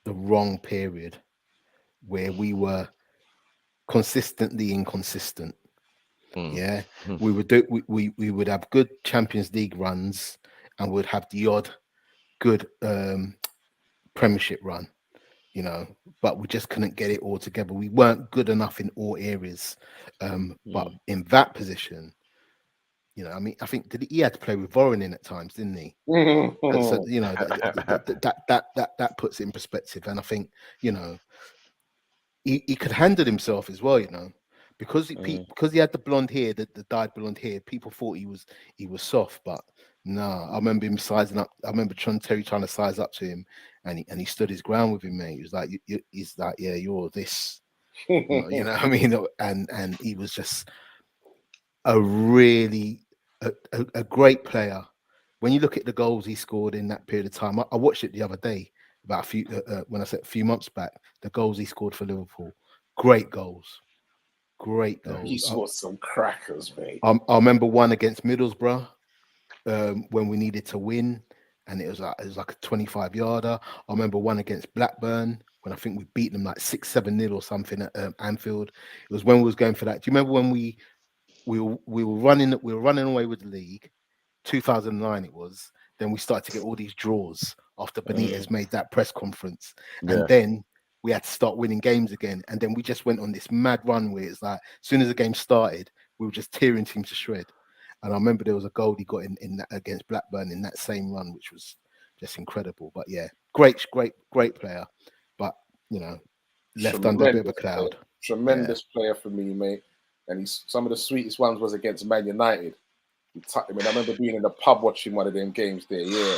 the wrong period where we were consistently inconsistent. Yeah, we would have good Champions League runs and would have the odd good Premiership run, but we just couldn't get it all together. We weren't good enough in all areas. But in that position, I think he had to play with Voronin at times, didn't he? So, that puts it in perspective. And I think, he could handle himself as well, because he had the blonde hair, the dyed blonde hair. People thought he was soft, but no. I remember him sizing up. I remember Terry trying to size up to him, and he stood his ground with him, mate. He was like, he's like, yeah, you're this, you know what I mean? And he was just a really a great player. When you look at the goals he scored in that period of time, I watched it the other day. About a few months back, the goals he scored for Liverpool, great goals. He scored some crackers, mate. I remember one against Middlesbrough when we needed to win, and it was like a 25-yarder. I remember one against Blackburn when I think we beat them like 6-7-0 or something at Anfield. It was when we was going for that. Do you remember when we were running away with the league? 2009 it was. Then we started to get all these draws after Benitez made that press conference. And then we had to start winning games again. And then we just went on this mad run where it's like, as soon as the game started, we were just tearing teams to shred. And I remember there was a goal he got in that against Blackburn in that same run, which was just incredible. But yeah, great player. But, left under a bit of a cloud. Tremendous player for me, mate. And some of the sweetest ones was against Man United. I remember being in the pub watching one of them games there,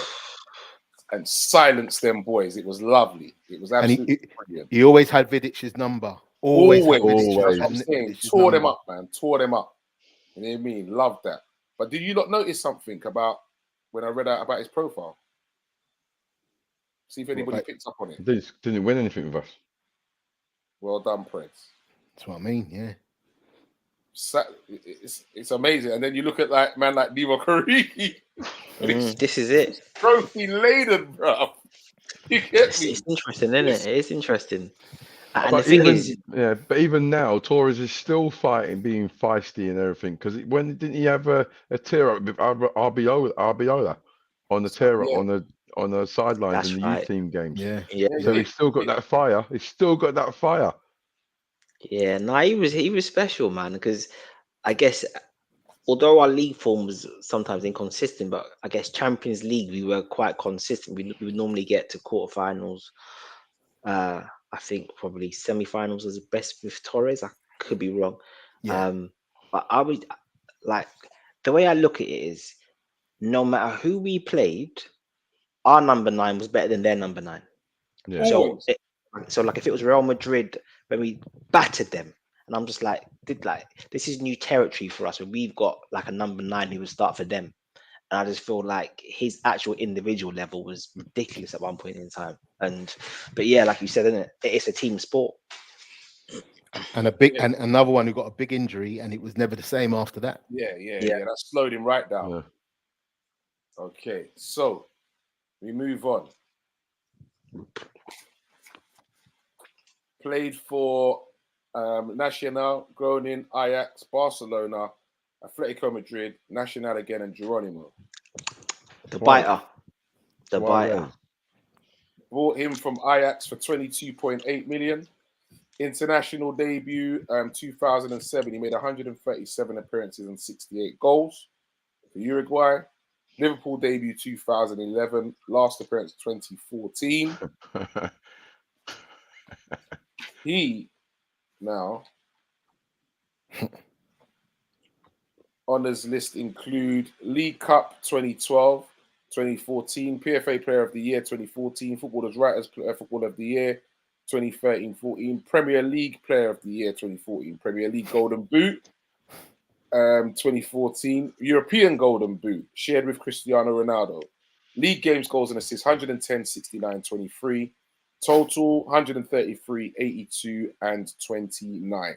and silence them boys. It was lovely. It was absolutely brilliant. He always had Vidic's number. Always. That's what I'm saying. Tore them up, man. Tore them up. You know what I mean? Love that. But did you not notice something about when I read out about his profile? See if anybody picks up on it. Didn't win anything with us. Well done, Preds. That's what I mean, yeah. It's amazing. And then you look at like Divock Origi. This is it. Trophy laden, bro. You get me? It's interesting, isn't it? It is interesting. And the But thing even is, but even now, Torres is still fighting, being feisty and everything. Because when didn't he have a tear up with Arbiola on the tear up Yeah. on the sidelines That's in the right. youth team games? Yeah. yeah, So he's still got that fire. He's still got that fire. yeah. No, he was special, man. Because I guess although our league form was sometimes inconsistent, but I guess Champions League we were quite consistent. We would normally get to quarterfinals. I think probably semi-finals was the best with Torres. I could be wrong. Yeah. But I would like the way I look at it is no matter who we played, our number 9 was better than their number 9. Yeah. So, so like if it was Real Madrid when we battered them, and I'm just like, this is new territory for us. When we've got like a number 9 who would start for them, and I just feel like his actual individual level was ridiculous at one point in time. But yeah, like you said, isn't it? It's a team sport. And and another one who got a big injury, and it was never the same after that. Yeah. That slowed him right down. Yeah. Okay, so we move on. Played for Nacional, Groningen, Ajax, Barcelona, Atletico Madrid, Nacional again, and Geronimo. The Twice. biter. The Suarez. biter. Bought him from Ajax for 22.8 million. International debut 2007. He made 137 appearances and 68 goals for Uruguay. Liverpool debut 2011. Last appearance 2014. He now honours list include League Cup 2012, 2014, PFA Player of the Year 2014, Footballers' Writers Footballer of the Year 2013-14, Premier League Player of the Year 2014, Premier League Golden Boot 2014, European Golden Boot shared with Cristiano Ronaldo, League Games Goals and Assists 110, 69, 23, total 133, 82 and 29.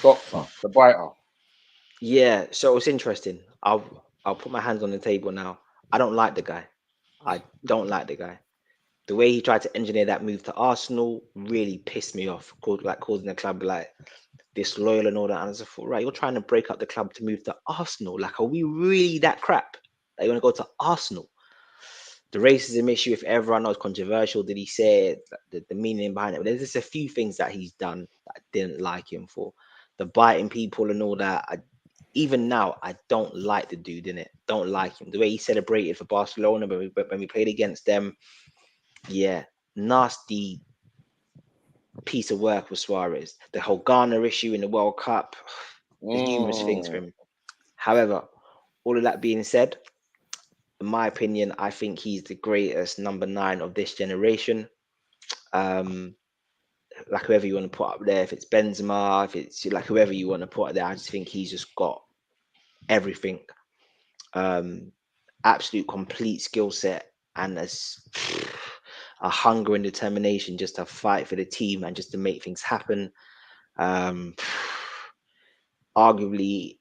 Doctor, the biter. Yeah, so it's interesting. I'll put my hands on the table now. I don't like the guy. I don't like the guy. The way he tried to engineer that move to Arsenal really pissed me off. Causing the club like disloyal and all that. And I just thought, right, you're trying to break up the club to move to Arsenal. Like, are we really that crap? That you want to go to Arsenal? The racism issue, if ever I know, is controversial. Did he say it? The meaning behind it? But there's just a few things that he's done that I didn't like him for. The biting people and all that. Even now, I don't like the dude in it. Don't like him. The way he celebrated for Barcelona when we played against them. Yeah, nasty piece of work with Suarez. The whole Ghana issue in the World Cup. There's numerous things for him. However, all of that being said, in my opinion, I think he's the greatest number 9 of this generation. Like whoever you want to put up there, if it's Benzema, if it's like whoever you want to put up there, I just think he's just got everything. Absolute complete skill set and a hunger and determination just to fight for the team and just to make things happen. Arguably,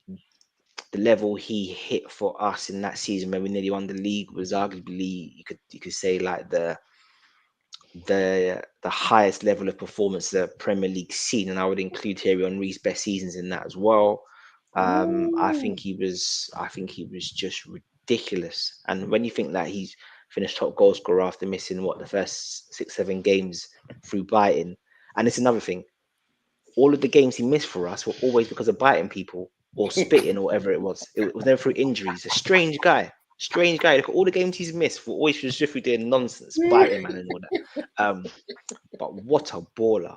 the level he hit for us in that season when we nearly won the league was arguably you could say like the highest level of performance the Premier League's seen, and I would include Thierry Henry's best seasons in that as well. I think he was just ridiculous. And when you think that he's finished top goal scorer after missing the first 6-7 games through biting, and it's another thing, all of the games he missed for us were always because of biting people or spitting or whatever it was. It was never through injuries. A strange guy. Look at all the games he's missed were always just through doing nonsense, biting man and all that. But what a baller!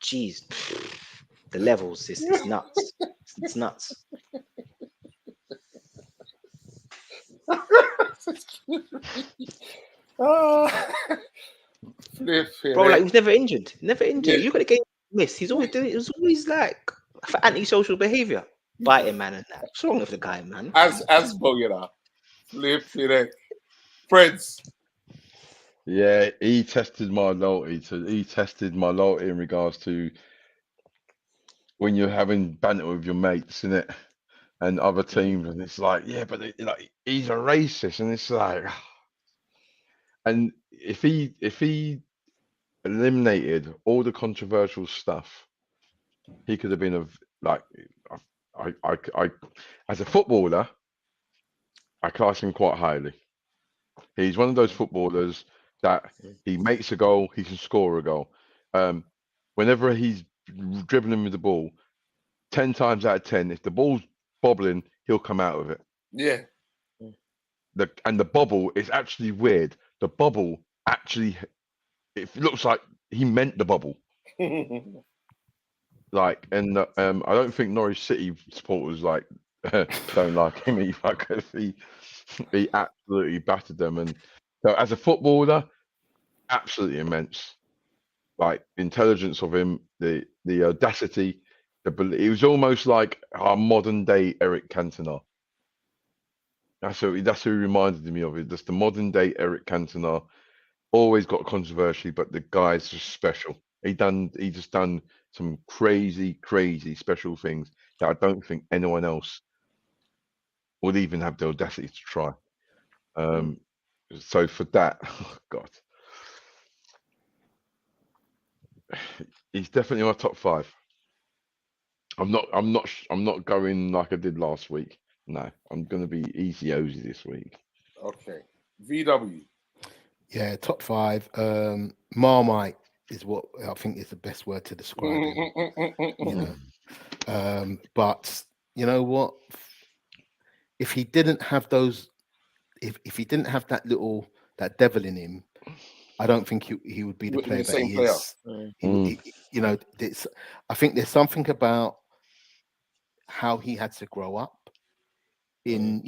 Jeez, the levels, it's nuts. It's nuts. Bro, like he was never injured. Yeah. You got a game missed. He's always doing it. It was always like for antisocial behavior. Biting man and that. What's wrong with the guy, man? As Bogota. Friends. Yeah, he tested my loyalty. He tested my loyalty in regards to when you're having banter with your mates, innit? And other teams, and it's like, yeah, but he's a racist, and it's like, And if he eliminated all the controversial stuff, he could have been I as a footballer, I class him quite highly. He's one of those footballers that he makes a goal, he can score a goal. Whenever he's dribbling with the ball, 10 times out of 10, if the ball's bobbling, he'll come out of it. Yeah. And the bobble is actually weird. The bobble actually, it looks like he meant the bubble. Like, and I don't think Norwich City supporters don't like him either, because he absolutely battered them. And so, as a footballer, absolutely immense. Like, the intelligence of him, the audacity, he was almost like our modern day Eric Cantona. That's who he reminded me of. Just the modern day Eric Cantona. Always got controversy, but the guy's just special. He just done some crazy special things that I don't think anyone else would even have the audacity to try. So for that, oh God, he's definitely my top 5. I'm not going like I did last week. No, I'm gonna be easy Ozy this week. Okay. VW. Yeah, top 5. Marmite is what I think is the best word to describe him. But you know what? If he didn't have those, if he didn't have that devil in him, I don't think he would be the player that he is. I think there's something about how he had to grow up in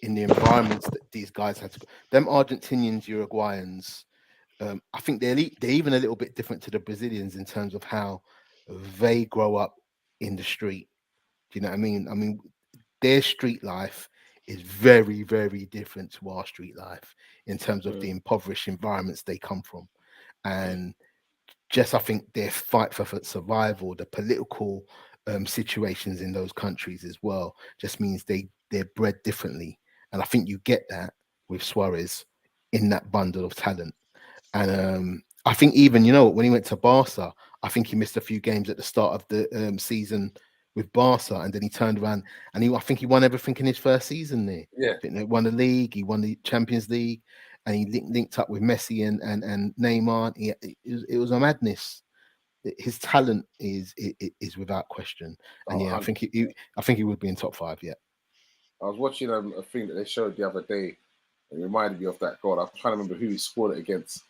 in the environments that these guys had to go. Them Argentinians, Uruguayans, I think they're even a little bit different to the Brazilians in terms of how they grow up in the street. Do you know what I mean? I mean, their street life is very, very different to our street life in terms of the impoverished environments they come from. And just, I think their fight for survival, the political situations in those countries as well, just means they're bred differently. And I think you get that with Suarez in that bundle of talent. And I think even, when he went to Barca, I think he missed a few games at the start of the season with Barca, and then he turned around and I think he won everything in his first season there. Yeah. I think he won the league, he won the Champions League, and he linked up with Messi and Neymar. It was a madness. His talent is without question. And I think he would be in top 5. Yeah. I was watching a thing that they showed the other day. It reminded me of that goal. I'm trying to remember who he scored it against,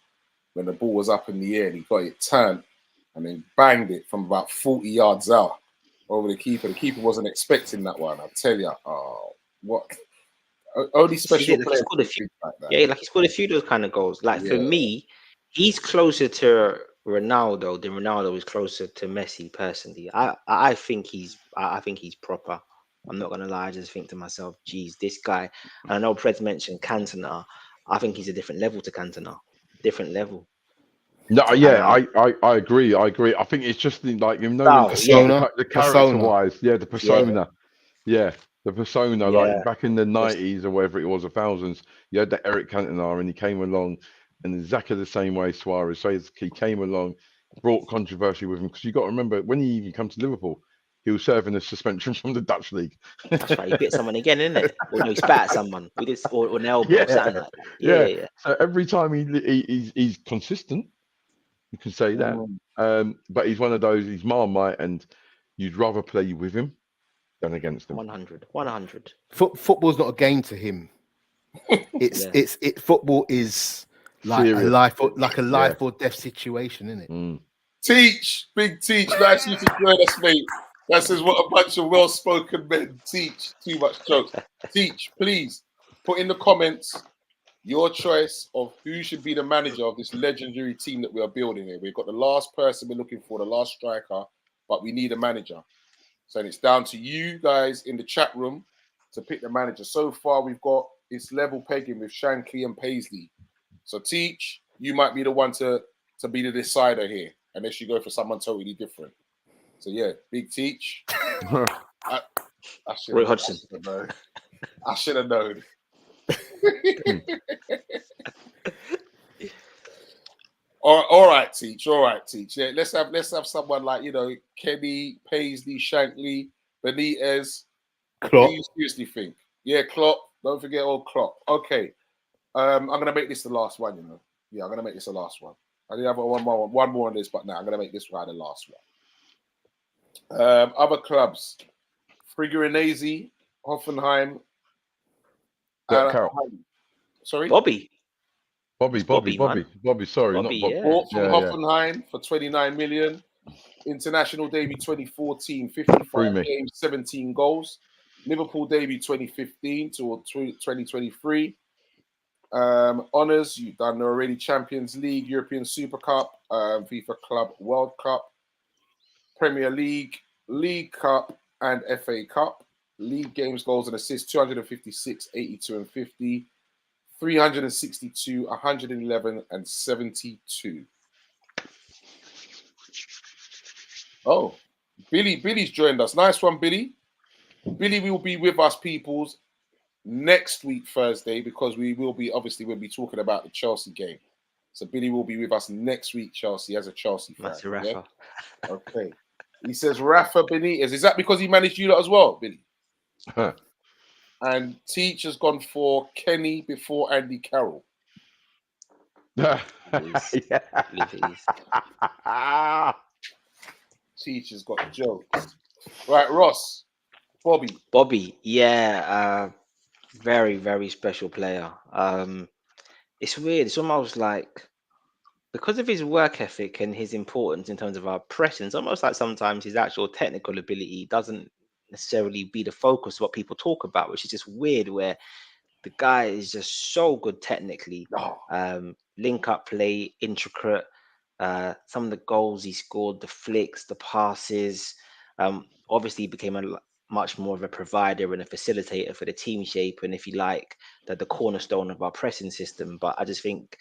when the ball was up in the air and he got it turned and then banged it from about 40 yards out over the keeper. The keeper wasn't expecting that one. I tell you, what? Only special players scored a few, like that. Yeah, like he scored a few of those kind of goals. Like for me, he's closer to Ronaldo than Ronaldo is closer to Messi. Personally, I think he's proper. I'm not gonna lie. I just think to myself, geez, this guy. And I know Pred mentioned Cantona. I think he's a different level to Cantona. Different level. No, yeah, I agree. I think it's just the persona, the character wise, the persona, the persona. Yeah. Like back in the 90s or whatever it was, the thousands, you had that Eric Cantona, and he came along, and exactly the same way Suarez. So he came along, brought controversy with him, because you got to remember when he even come to Liverpool, he was serving a suspension from the Dutch league. That's right. He bit someone again, isn't it? Or no, he spat at someone. We did, or an elbow, or something like that. Yeah. So every time he's consistent. You can say that. But he's one of those, he's Marmite, and you'd rather play with him than against him. 100. Football's not a game to him. Football is like Serious. a life or death situation, isn't it? Teach, big Teach, nice you to join us, mate. That says what a bunch of well-spoken men. Teach, too much jokes. Teach, please put in the comments your choice of who should be the manager of this legendary team that we are building here. We've got the last person we're looking for, the last striker, but we need a manager. So it's down to you guys in the chat room to pick the manager. So far, we've got it's level pegging with Shankly and Paisley. So Teach, you might be the one to be the decider here, unless you go for someone totally different. So yeah, big Teach. Roy Hodgson. I should have known. All right, Teach. Yeah, let's have someone like Kenny, Paisley, Shankly, Benitez. Who Klopp. you seriously think? Yeah, Klopp. Don't forget old Klopp. Okay. I'm gonna make this the last one. Yeah, I'm gonna make this the last one. I did have one more on this, but now I'm gonna make this one the last one. Other clubs: Frigorinese, Hoffenheim. Carroll. Sorry, Bobby. Bobby. Man. Sorry, Bobby, not Bob. yeah. bought from Hoffenheim for 29 million. International debut 2014, 55 Through me. games, 17 goals. Liverpool debut 2015 to 2023. Honours, you've done already: Champions League, European Super Cup, FIFA Club World Cup, Premier League, League Cup, and FA Cup. League games, goals, and assists: 256, 82, and 50. 362, 111, and 72. Oh, Billy's joined us. Nice one, Billy. Billy will be with us, peoples, next week, Thursday, because we'll be talking about the Chelsea game. So Billy will be with us next week, Chelsea, as a Chelsea fan. That's Rafa. Yeah? Okay. He says Rafa Benitez. Is that because he managed you lot as well, Billy? Huh. And Teach has gone for Kenny before Andy Carroll. Yeah. Teach has got jokes. Right, Ross. Bobby, yeah, very, very special player. It's weird. It's almost like, because of his work ethic and his importance in terms of our pressing, it's almost like sometimes his actual technical ability doesn't necessarily be the focus of what people talk about, which is just weird, where the guy is just so good technically. Link up play, intricate. Some of the goals he scored, the flicks, the passes. Obviously, he became much more of a provider and a facilitator for the team shape, and if you like, the cornerstone of our pressing system. But I just think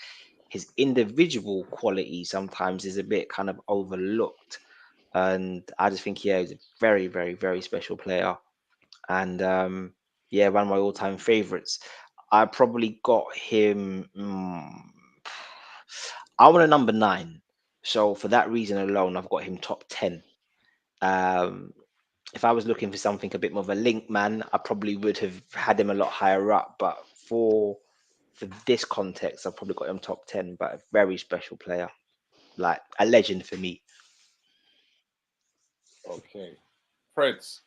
his individual quality sometimes is a bit kind of overlooked, and I just think he's a very, very, very special player, and one of my all-time favorites. I probably got him. I want a number 9, so for that reason alone, I've got him top 10. If I was looking for something a bit more of a link man, I probably would have had him a lot higher up. But for this context, I've probably got him top 10. But a very special player, like a legend for me. Okay, Prince.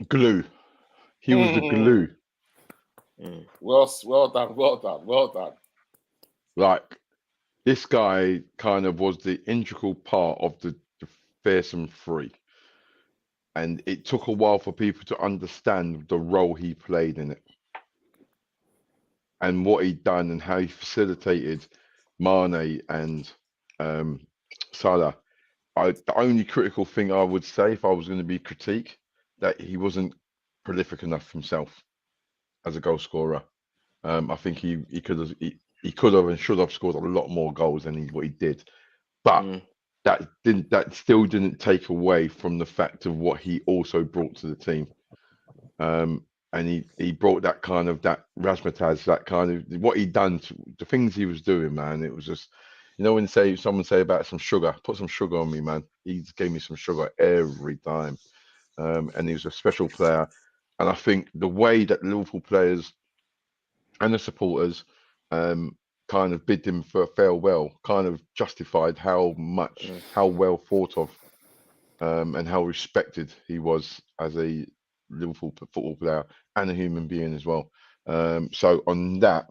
Glue. He was the glue. Well done. Like, this guy kind of was the integral part of the fearsome three. And it took a while for people to understand the role he played in it. And what he'd done and how he facilitated Mane and Salah. The only critical thing I would say, if I was going to be critique, that he wasn't prolific enough himself as a goal scorer. I think he could have and should have scored a lot more goals than what he did. But that still didn't take away from the fact of what he also brought to the team. And he brought that kind of, that razzmatazz, that kind of what he'd done, the things he was doing, man. It was just, when someone say about some sugar, put some sugar on me, man. He just gave me some sugar every time. And he was a special player. And I think the way that Liverpool players and the supporters kind of bid him for farewell kind of justified how well thought of and how respected he was as a Liverpool football player and a human being as well. So on that,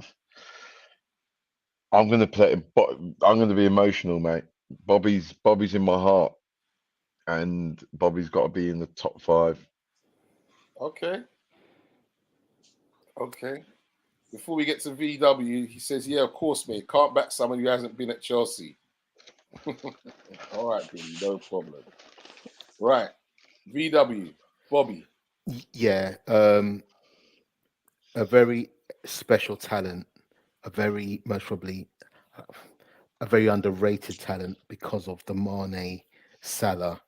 I'm going to be emotional, mate. Bobby's in my heart, and Bobby's got to be in the top 5. Okay. Before we get to VW, he says, yeah, of course, mate. Can't back someone who hasn't been at Chelsea. All right, Billy, no problem. Right. VW, Bobby. Yeah. A very special talent, most probably a very underrated talent because of the Mane Salah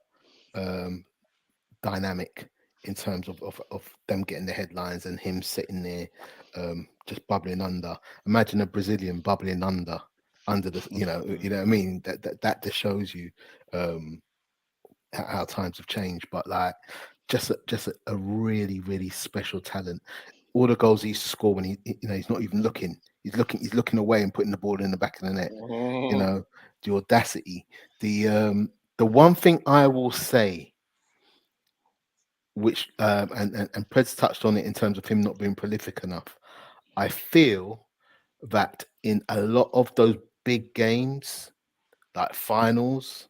dynamic in terms of them getting the headlines and him sitting there just bubbling under. Imagine a Brazilian bubbling under the, you know what I mean? That just shows you how times have changed. But like just a really, really special talent. All the goals he used to score when he's not even looking. He's looking away and putting the ball in the back of the net. You know, the audacity. The one thing I will say, which and Preds touched on it in terms of him not being prolific enough. I feel that in a lot of those big games, like finals,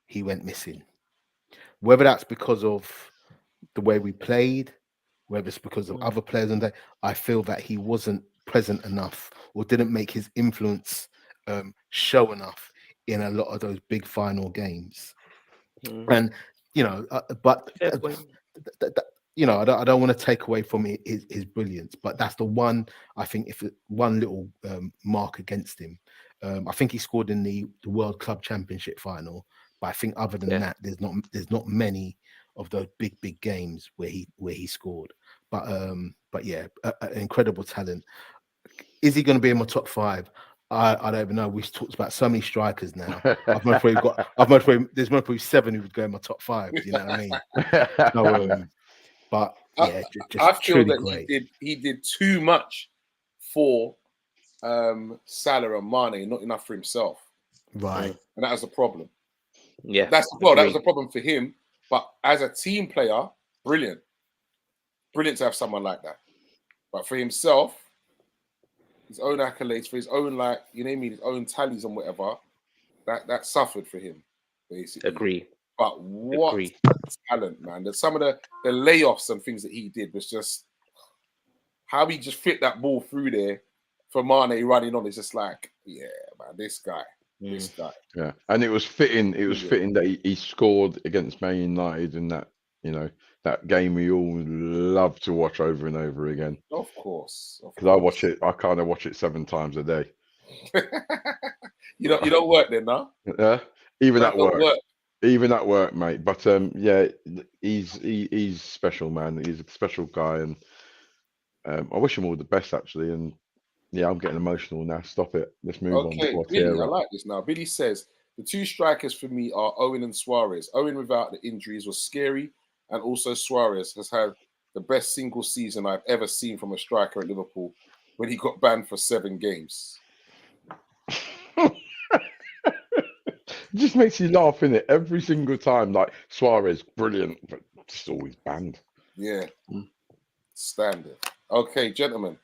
he went missing. Whether that's because of the way we played, whether it's because of other players, and I feel that he wasn't present enough or didn't make his influence show enough in a lot of those big final games. And but you know, I don't want to take away from his brilliance, but that's the one, I think, if one little mark against him. I think he scored in the World Club Championship final, but I think other than that, there's not many of those big games where he scored. But yeah, an incredible talent. Is he going to be in my top 5? I don't even know. We've talked about so many strikers now. I've most probably there's most probably 7 who would go in my top 5. You know what I mean? So, but yeah, just I feel that great. he did too much for Salah and Mane, not enough for himself. Right. And that was the problem. Yeah. That was the problem for him. But as a team player, brilliant. Brilliant to have someone like that. But for himself, his own accolades, for his own, like, you know what I mean, his own tallies and whatever, that suffered for him, basically. Agree. But what talent, man. Some of the layoffs and things that he did was just how he just fit that ball through there for Mane running on. It's just like, yeah, man, this guy. Yeah, and it was fitting. It was fitting that he scored against Man United in that, you know, that game we all love to watch over and over again. Of course, because I kind of watch it 7 times a day. you don't work then, no? Yeah, even at work, mate. But yeah, he's special, man. He's a special guy, and I wish him all the best, actually. And yeah, I'm getting emotional now. Stop it. Let's move on. Okay, Billy, I like this now. Billy says, the 2 strikers for me are Owen and Suarez. Owen without the injuries was scary, and also Suarez has had the best single season I've ever seen from a striker at Liverpool when he got banned for 7 games. It just makes you laugh, innit? Every single time. Like, Suarez, brilliant, but just always banned. Yeah. Standard. Okay, gentlemen.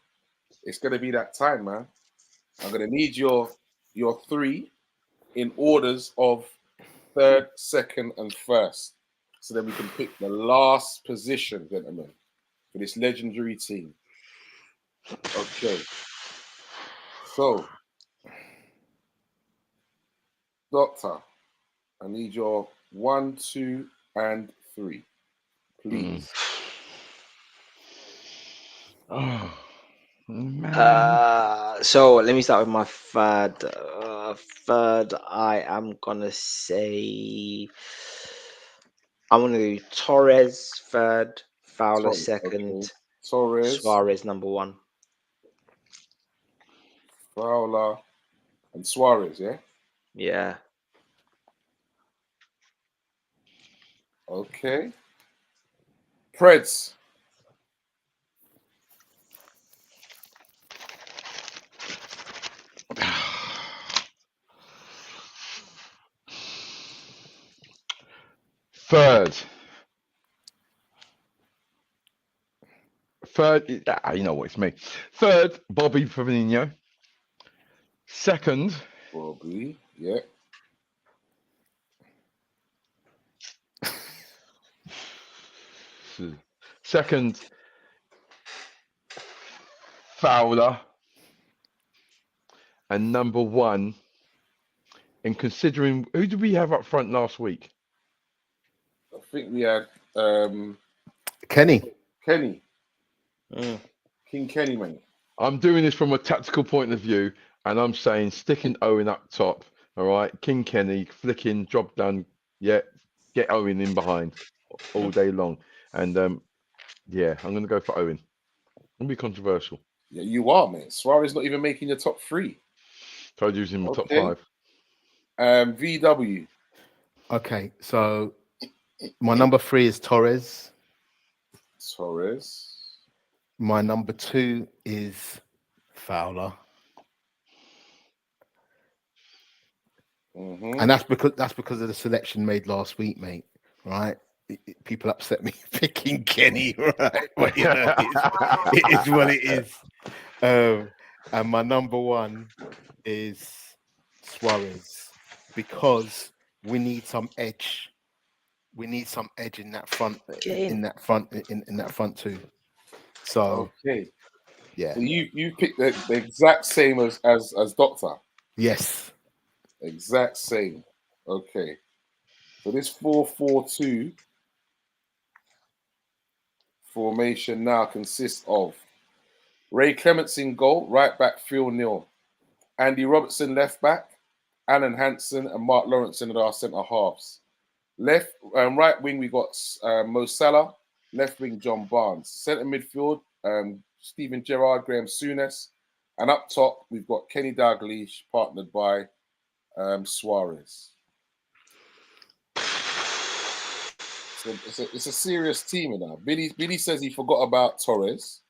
It's going to be that time, man. I'm going to need your 3 in orders of 3rd, 2nd, and 1st. So then we can pick the last position, gentlemen, for this legendary team. Okay. So, Doctor, I need your 1, 2, and 3, please. Oh, man. So let me start with my 3rd. 3rd, I am gonna say I'm gonna do Torres 3rd, Fowler 2nd, okay. Torres, Suarez number 1. Fowler, and Suarez, yeah? Yeah. Okay. Preds. Third, you know what, it's me. 3rd, Bobby Firmino. 2nd, Bobby, yeah. 2nd, Fowler. And number 1, and considering, who did we have up front last week? I think we had Kenny. King Kenny, mate. I'm doing this from a tactical point of view, and I'm saying sticking Owen up top. All right, King Kenny, flicking, job done. Yeah, get Owen in behind all day long. And yeah, I'm going to go for Owen. I'm going to be controversial. Yeah, you are, mate. Suarez not even making your top 3. Tried using my top Okay. 5. VW. Okay, so my number 3 is Torres. Torres. My number 2 is Fowler. Mm-hmm. And that's because of the selection made last week, mate. Right? People upset me picking Kenny, right? But you know, it is what it is. And my number 1 is Suarez, because we need some edge. We need some edge in that front, in that front too. So Okay. yeah. So you picked the exact same as Doctor. Yes. Exact same. Okay. So this 4-4-2 formation now consists of Ray Clements in goal, right back Phil Neal, Andy Robertson left back, Alan Hansen and Mark Lawrence in our centre halves. Left right wing we got Mo Salah, left wing John Barnes, centre midfield Stephen Gerrard, Graham Souness, and up top we've got Kenny Dalglish partnered by Suarez. So it's a serious team now. Billy says he forgot about Torres.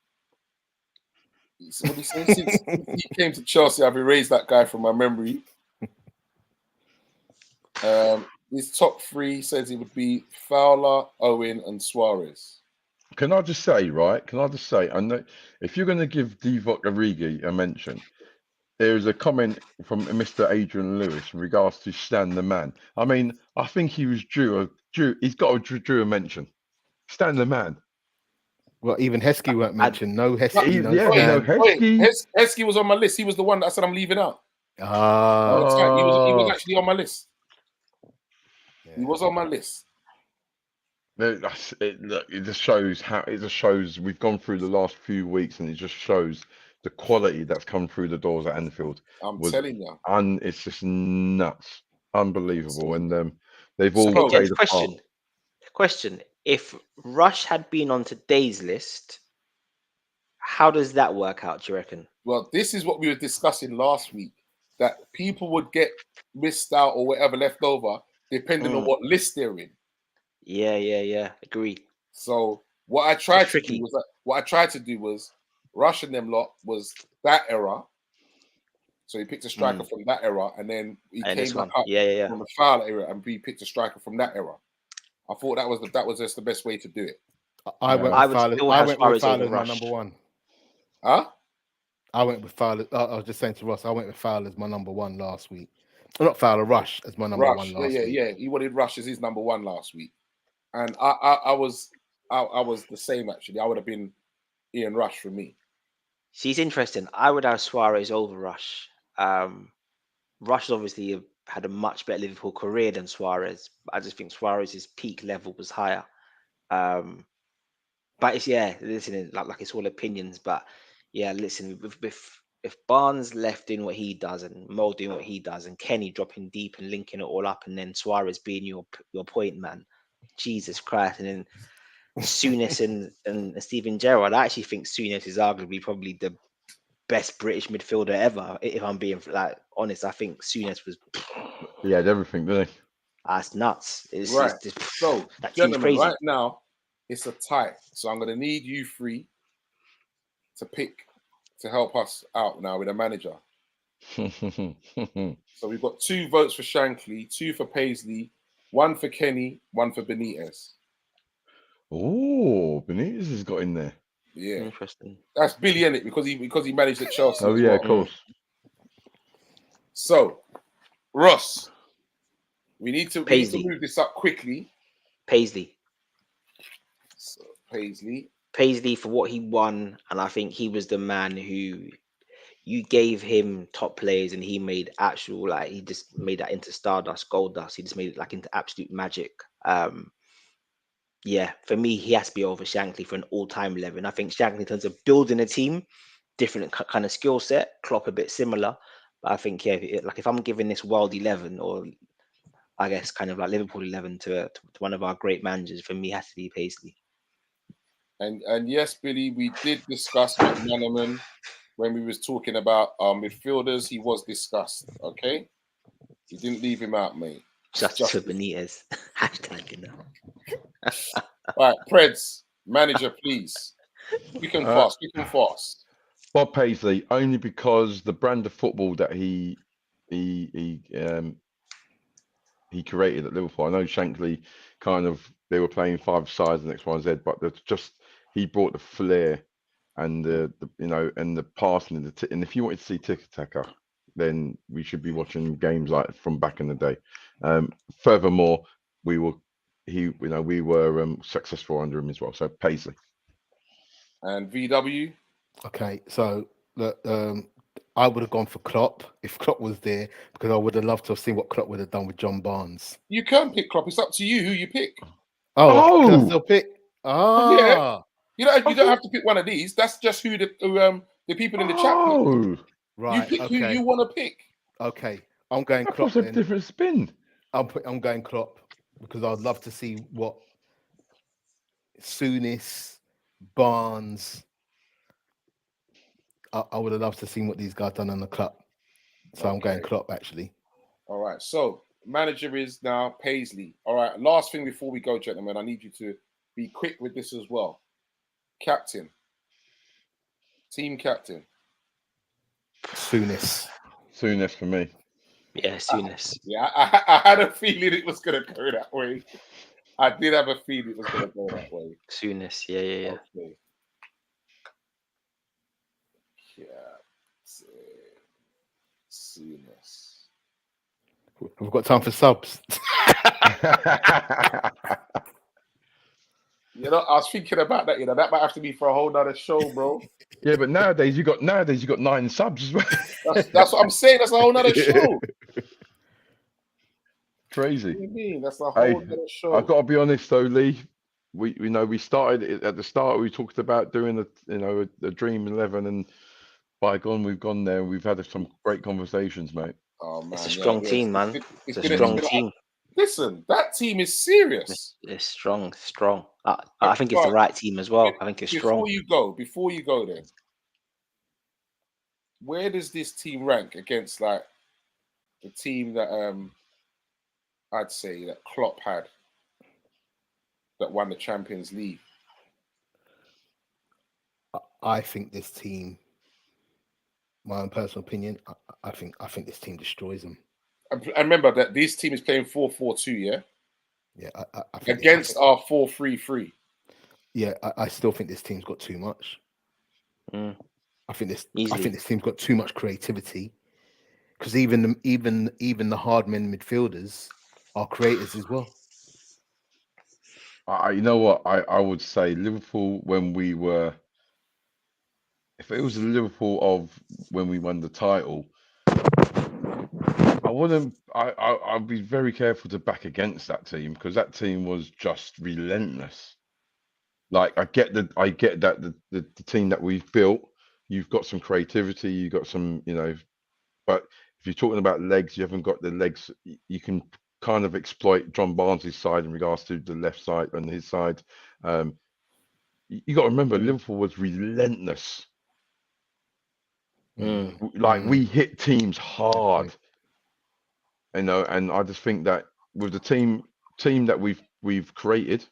What he says, since he came to Chelsea, I've erased that guy from my memory. His top 3 says it would be Fowler, Owen, and Suarez. Can I just say, right? I know if you're going to give Divock Origi a mention, there is a comment from Mr. Adrian Lewis in regards to Stan the Man. I mean, I think he was due. He's got a mention. Stan the Man. Well, even Heskey weren't mentioned. No Heskey, no Yeah, Stan. no Heskey. Heskey was on my list. He was the one that I said I'm leaving out. He was actually on my list. Yeah. He was on my list. It just shows we've gone through the last few weeks, and it just shows the quality that's come through the doors at Anfield. I'm telling you. And it's just nuts, unbelievable, and they've all played a part. Question: if Rush had been on today's list, how does that work out? Do you reckon? Well, this is what we were discussing last week. That people would get missed out or whatever left over, depending on what list they're in. Yeah. Agreed. So what I tried to do was Rush and them lot was that era. So he picked a striker from that era, and then he came back up from the Fowler era, and we picked a striker from that era. I thought that was just the best way to do it. I went with Fowler as my number 1. Huh? I went with Fowler. I was just saying to Ross, I went with Fowler as my number 1 last week. Not Fowler, Rush as my number 1 last week. Yeah. He wanted Rush as his number 1 last week, and I was the same actually. I would have been Ian Rush for me. See, it's interesting. I would have Suarez over Rush. Rush obviously had a much better Liverpool career than Suarez. I just think Suarez's peak level was higher. But it's listen, like it's all opinions. But yeah, listen, if Barnes left doing what he does and Mo doing what he does and Kenny dropping deep and linking it all up and then Suarez being your point man, Jesus Christ, and then Souness and Steven Gerrard. I actually think Souness is arguably probably the best British midfielder ever. If I'm being honest, I think Souness was. He had everything, didn't he? That's nuts. Right. So, that gentlemen, crazy. right now it's a tie. So I'm going to need you 3 to pick to help us out now with a manager. So we've got 2 votes for Shankly, 2 for Paisley, 1 for Kenny, 1 for Benitez. Oh, Benitez has got in there. Yeah, interesting. That's Billy, innit? Because he managed at Chelsea. Oh yeah, of course. So, Ross, we need to move this up quickly. Paisley. So, Paisley for what he won, and I think he was the man who you gave him top players, and he made actual he just made that into stardust, gold dust. He just made it into absolute magic. Yeah, for me, he has to be over Shankly for an all-time 11. I think Shankly in terms of building a team, different kind of skill set, Klopp a bit similar. But I think, if I'm giving this world 11, or I guess kind of like Liverpool 11 to one of our great managers, for me, it has to be Paisley. And yes, Billy, we did discuss McManaman when we was talking about our midfielders. He was discussed. Okay, we didn't leave him out, mate. Justice for Benitez. Hashtag, you know. All right, Preds, manager, please. We can fast. We can fast. Bob Paisley, only because the brand of football that he created at Liverpool. I know Shankly they were playing 5 sides and X, Y, and Z, but he brought the flair and the and the passing and if you wanted to see tiki-taka, then we should be watching games like from back in the day. Furthermore, we were successful under him as well. So Paisley. And VW. Okay, so I would have gone for Klopp if Klopp was there, because I would have loved to have seen what Klopp would have done with John Barnes. You can pick Klopp. It's up to you who you pick. Oh, can I still pick? Ah, yeah. You don't have to pick one of these. That's just who the people in the chat pick. Right. You pick who you want to pick. Okay, I'm going Klopp. That's a different spin. I'm going Klopp because I'd love to see what Souness, Barnes. I would have loved to see what these guys done on the club. So I'm going Klopp, actually. All right. So manager is now Paisley. All right. Last thing before we go, gentlemen, I need you to be quick with this as well. Captain. Team captain. Souness for me. Yeah, Souness. I had a feeling it was going to go that way. I did have a feeling it was going to go that way. Souness, yeah. Okay. Souness. We've got time for subs. I was thinking about that. That might have to be for a whole nother show, bro. Yeah, but nowadays you got 9 subs as well. That's what I'm saying. That's a whole nother show. Crazy. What do you mean? That's a whole nother show. I've got to be honest though, Lee. We started it at the start. We talked about doing a Dream 11, and by God, we've gone there. And we've had some great conversations, mate. Oh man, it's a strong team, man. It's a strong team. Listen, that team is serious. It's strong. I think it's the right team as well. I think it's strong. Before you go there, where does this team rank against like the team that I'd say that Klopp had that won the Champions League? I think this team, my own personal opinion, I think this team destroys them. I remember that this team is playing 4-4-2, yeah? Yeah, I think against our 4-3-3. Yeah, I still think this team's got too much. Mm. I think this team's got too much creativity, because even the hard men midfielders are creators as well. You know what? I would say Liverpool if it was the Liverpool of when we won the title, I'd be very careful to back against that team, because that team was just relentless. Like I get that the team that we've built, you've got some creativity, you've got some, but if you're talking about legs, you haven't got the legs. You can kind of exploit John Barnes' side in regards to the left side and his side. You got to remember, Liverpool was relentless. We hit teams hard, and I just think that with the team that we've created,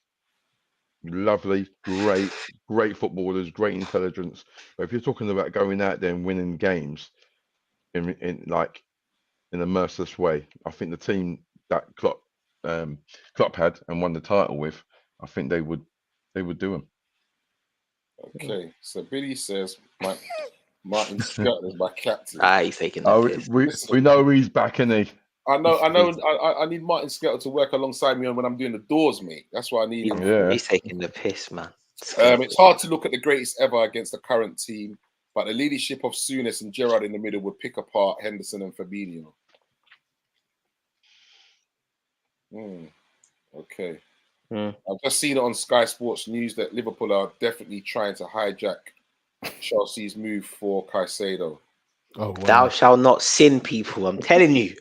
lovely, great footballers, great intelligence. But if you're talking about going out there and winning games in a merciless way, I think the team that Klopp had and won the title with, I think they would do them. Okay, so Billy says Martin Scott is my captain. He's taking the piss. We know he's back, isn't he? I know. I need Martin Scott to work alongside me when I'm doing the doors, mate. That's what I need him. Yeah. He's taking the piss, man. It's hard to look at the greatest ever against the current team, but the leadership of Souness and Gerrard in the middle would pick apart Henderson and Fabinho. Okay. I've just seen it on Sky Sports News that Liverpool are definitely trying to hijack Chelsea's move for Caicedo. Oh, wow. Thou shalt not sin, people. I'm telling you.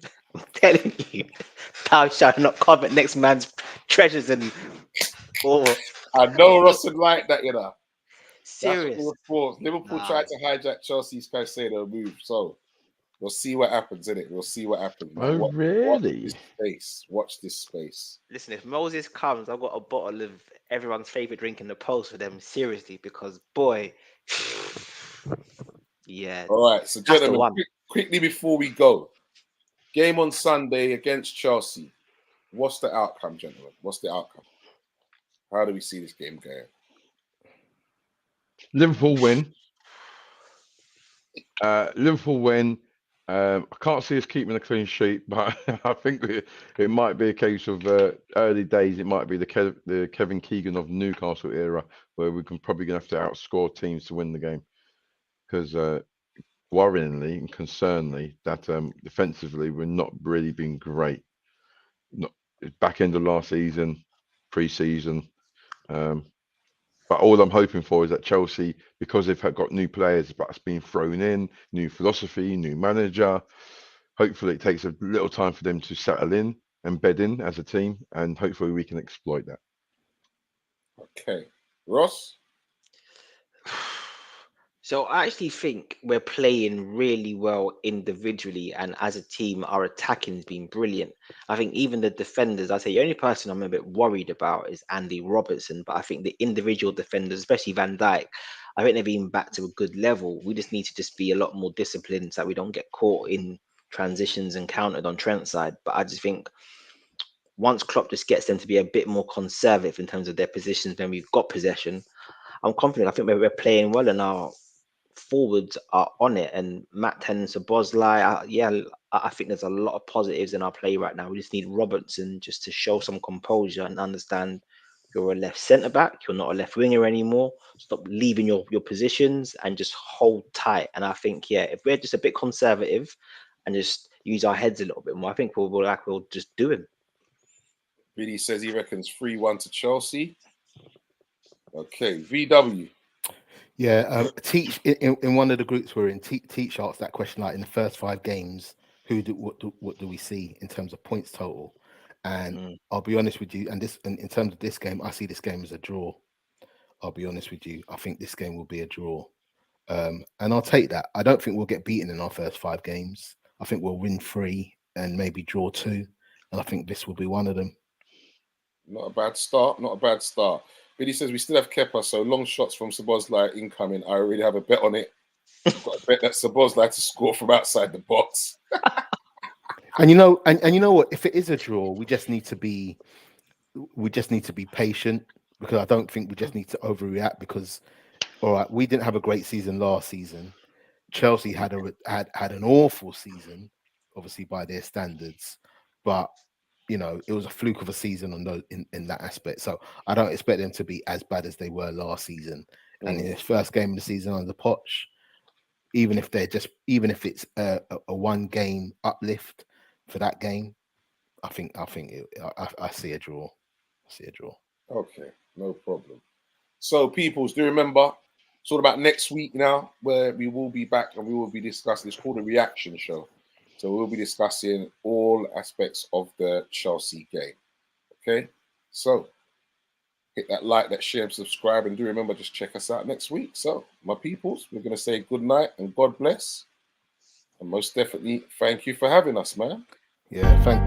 Thou shalt not covet next man's treasures and. I know Ross would like that, Serious. That's what Liverpool Nah. tried to hijack Chelsea's Caicedo move, so we'll see what happens, innit? We'll see what happens. Oh, really? Watch this space. Listen, if Moses comes, I've got a bottle of everyone's favorite drink in the post for them, seriously, because boy, yeah. All right, so That's the gentlemen, one. quickly before we go, game on Sunday against Chelsea. What's the outcome, gentlemen? What's the outcome? How do we see this game going? Liverpool win. Liverpool win. I can't see us keeping a clean sheet, but I think it might be a case of early days. It might be the Kevin Keegan of Newcastle era, where we can probably gonna have to outscore teams to win the game. Because worryingly and concerningly, that defensively we're not really been great. Not back end of last season, pre-season. But all I'm hoping for is that Chelsea, because they've got new players that's been thrown in, new philosophy, new manager, hopefully it takes a little time for them to settle in and bed in as a team, and hopefully we can exploit that. Okay. Ross? So I actually think we're playing really well individually, and as a team, our attacking has been brilliant. I think even the defenders, I say the only person I'm a bit worried about is Andy Robertson, but I think the individual defenders, especially Van Dijk, I think they've been back to a good level. We just need to just be a lot more disciplined so that we don't get caught in transitions and countered on Trent's side. But I just think once Klopp just gets them to be a bit more conservative in terms of their positions when we've got possession, I'm confident. I think we're playing well, and our forwards are on it. And Matt Tennant, Bosley, I think there's a lot of positives in our play right now. We just need Robertson just to show some composure and understand you're a left centre back, you're not a left winger anymore. Stop leaving your positions and just hold tight. And I think, if we're just a bit conservative and just use our heads a little bit more, I think we'll just do him. Really says he reckons 3-1 to Chelsea. Okay, VW. Yeah, Teach in one of the groups we're in. Teach asked that question, like in the first 5 games, what do we see in terms of points total? And I'll be honest with you, and in terms of this game, I see this game as a draw. I'll be honest with you. I think this game will be a draw, and I'll take that. I don't think we'll get beaten in our first 5 games. I think we'll win 3 and maybe draw 2, and I think this will be one of them. Not a bad start. Not a bad start. Billy says we still have Kepa, so long shots from Szoboszlai incoming. I already have a bet on it. I've got a bet that Szoboszlai to score from outside the box. And you know what? If it is a draw, we just need to be patient, because I don't think we just need to overreact. Because all right, we didn't have a great season last season. Chelsea had an awful season, obviously by their standards, but it was a fluke of a season in that aspect. So I don't expect them to be as bad as they were last season. And in his first game of the season under Poch, even if it's a 1 game uplift for that game, I see a draw. Okay, no problem. So, peoples, do remember, it's all about next week now, where we will be back and we will be discussing. It's called a reaction show. So we'll be discussing all aspects of the Chelsea game. Okay? So hit that like, that share, and subscribe. And do remember, just check us out next week. So, my peoples, we're going to say good night and God bless. And most definitely, thank you for having us, man. Yeah, thank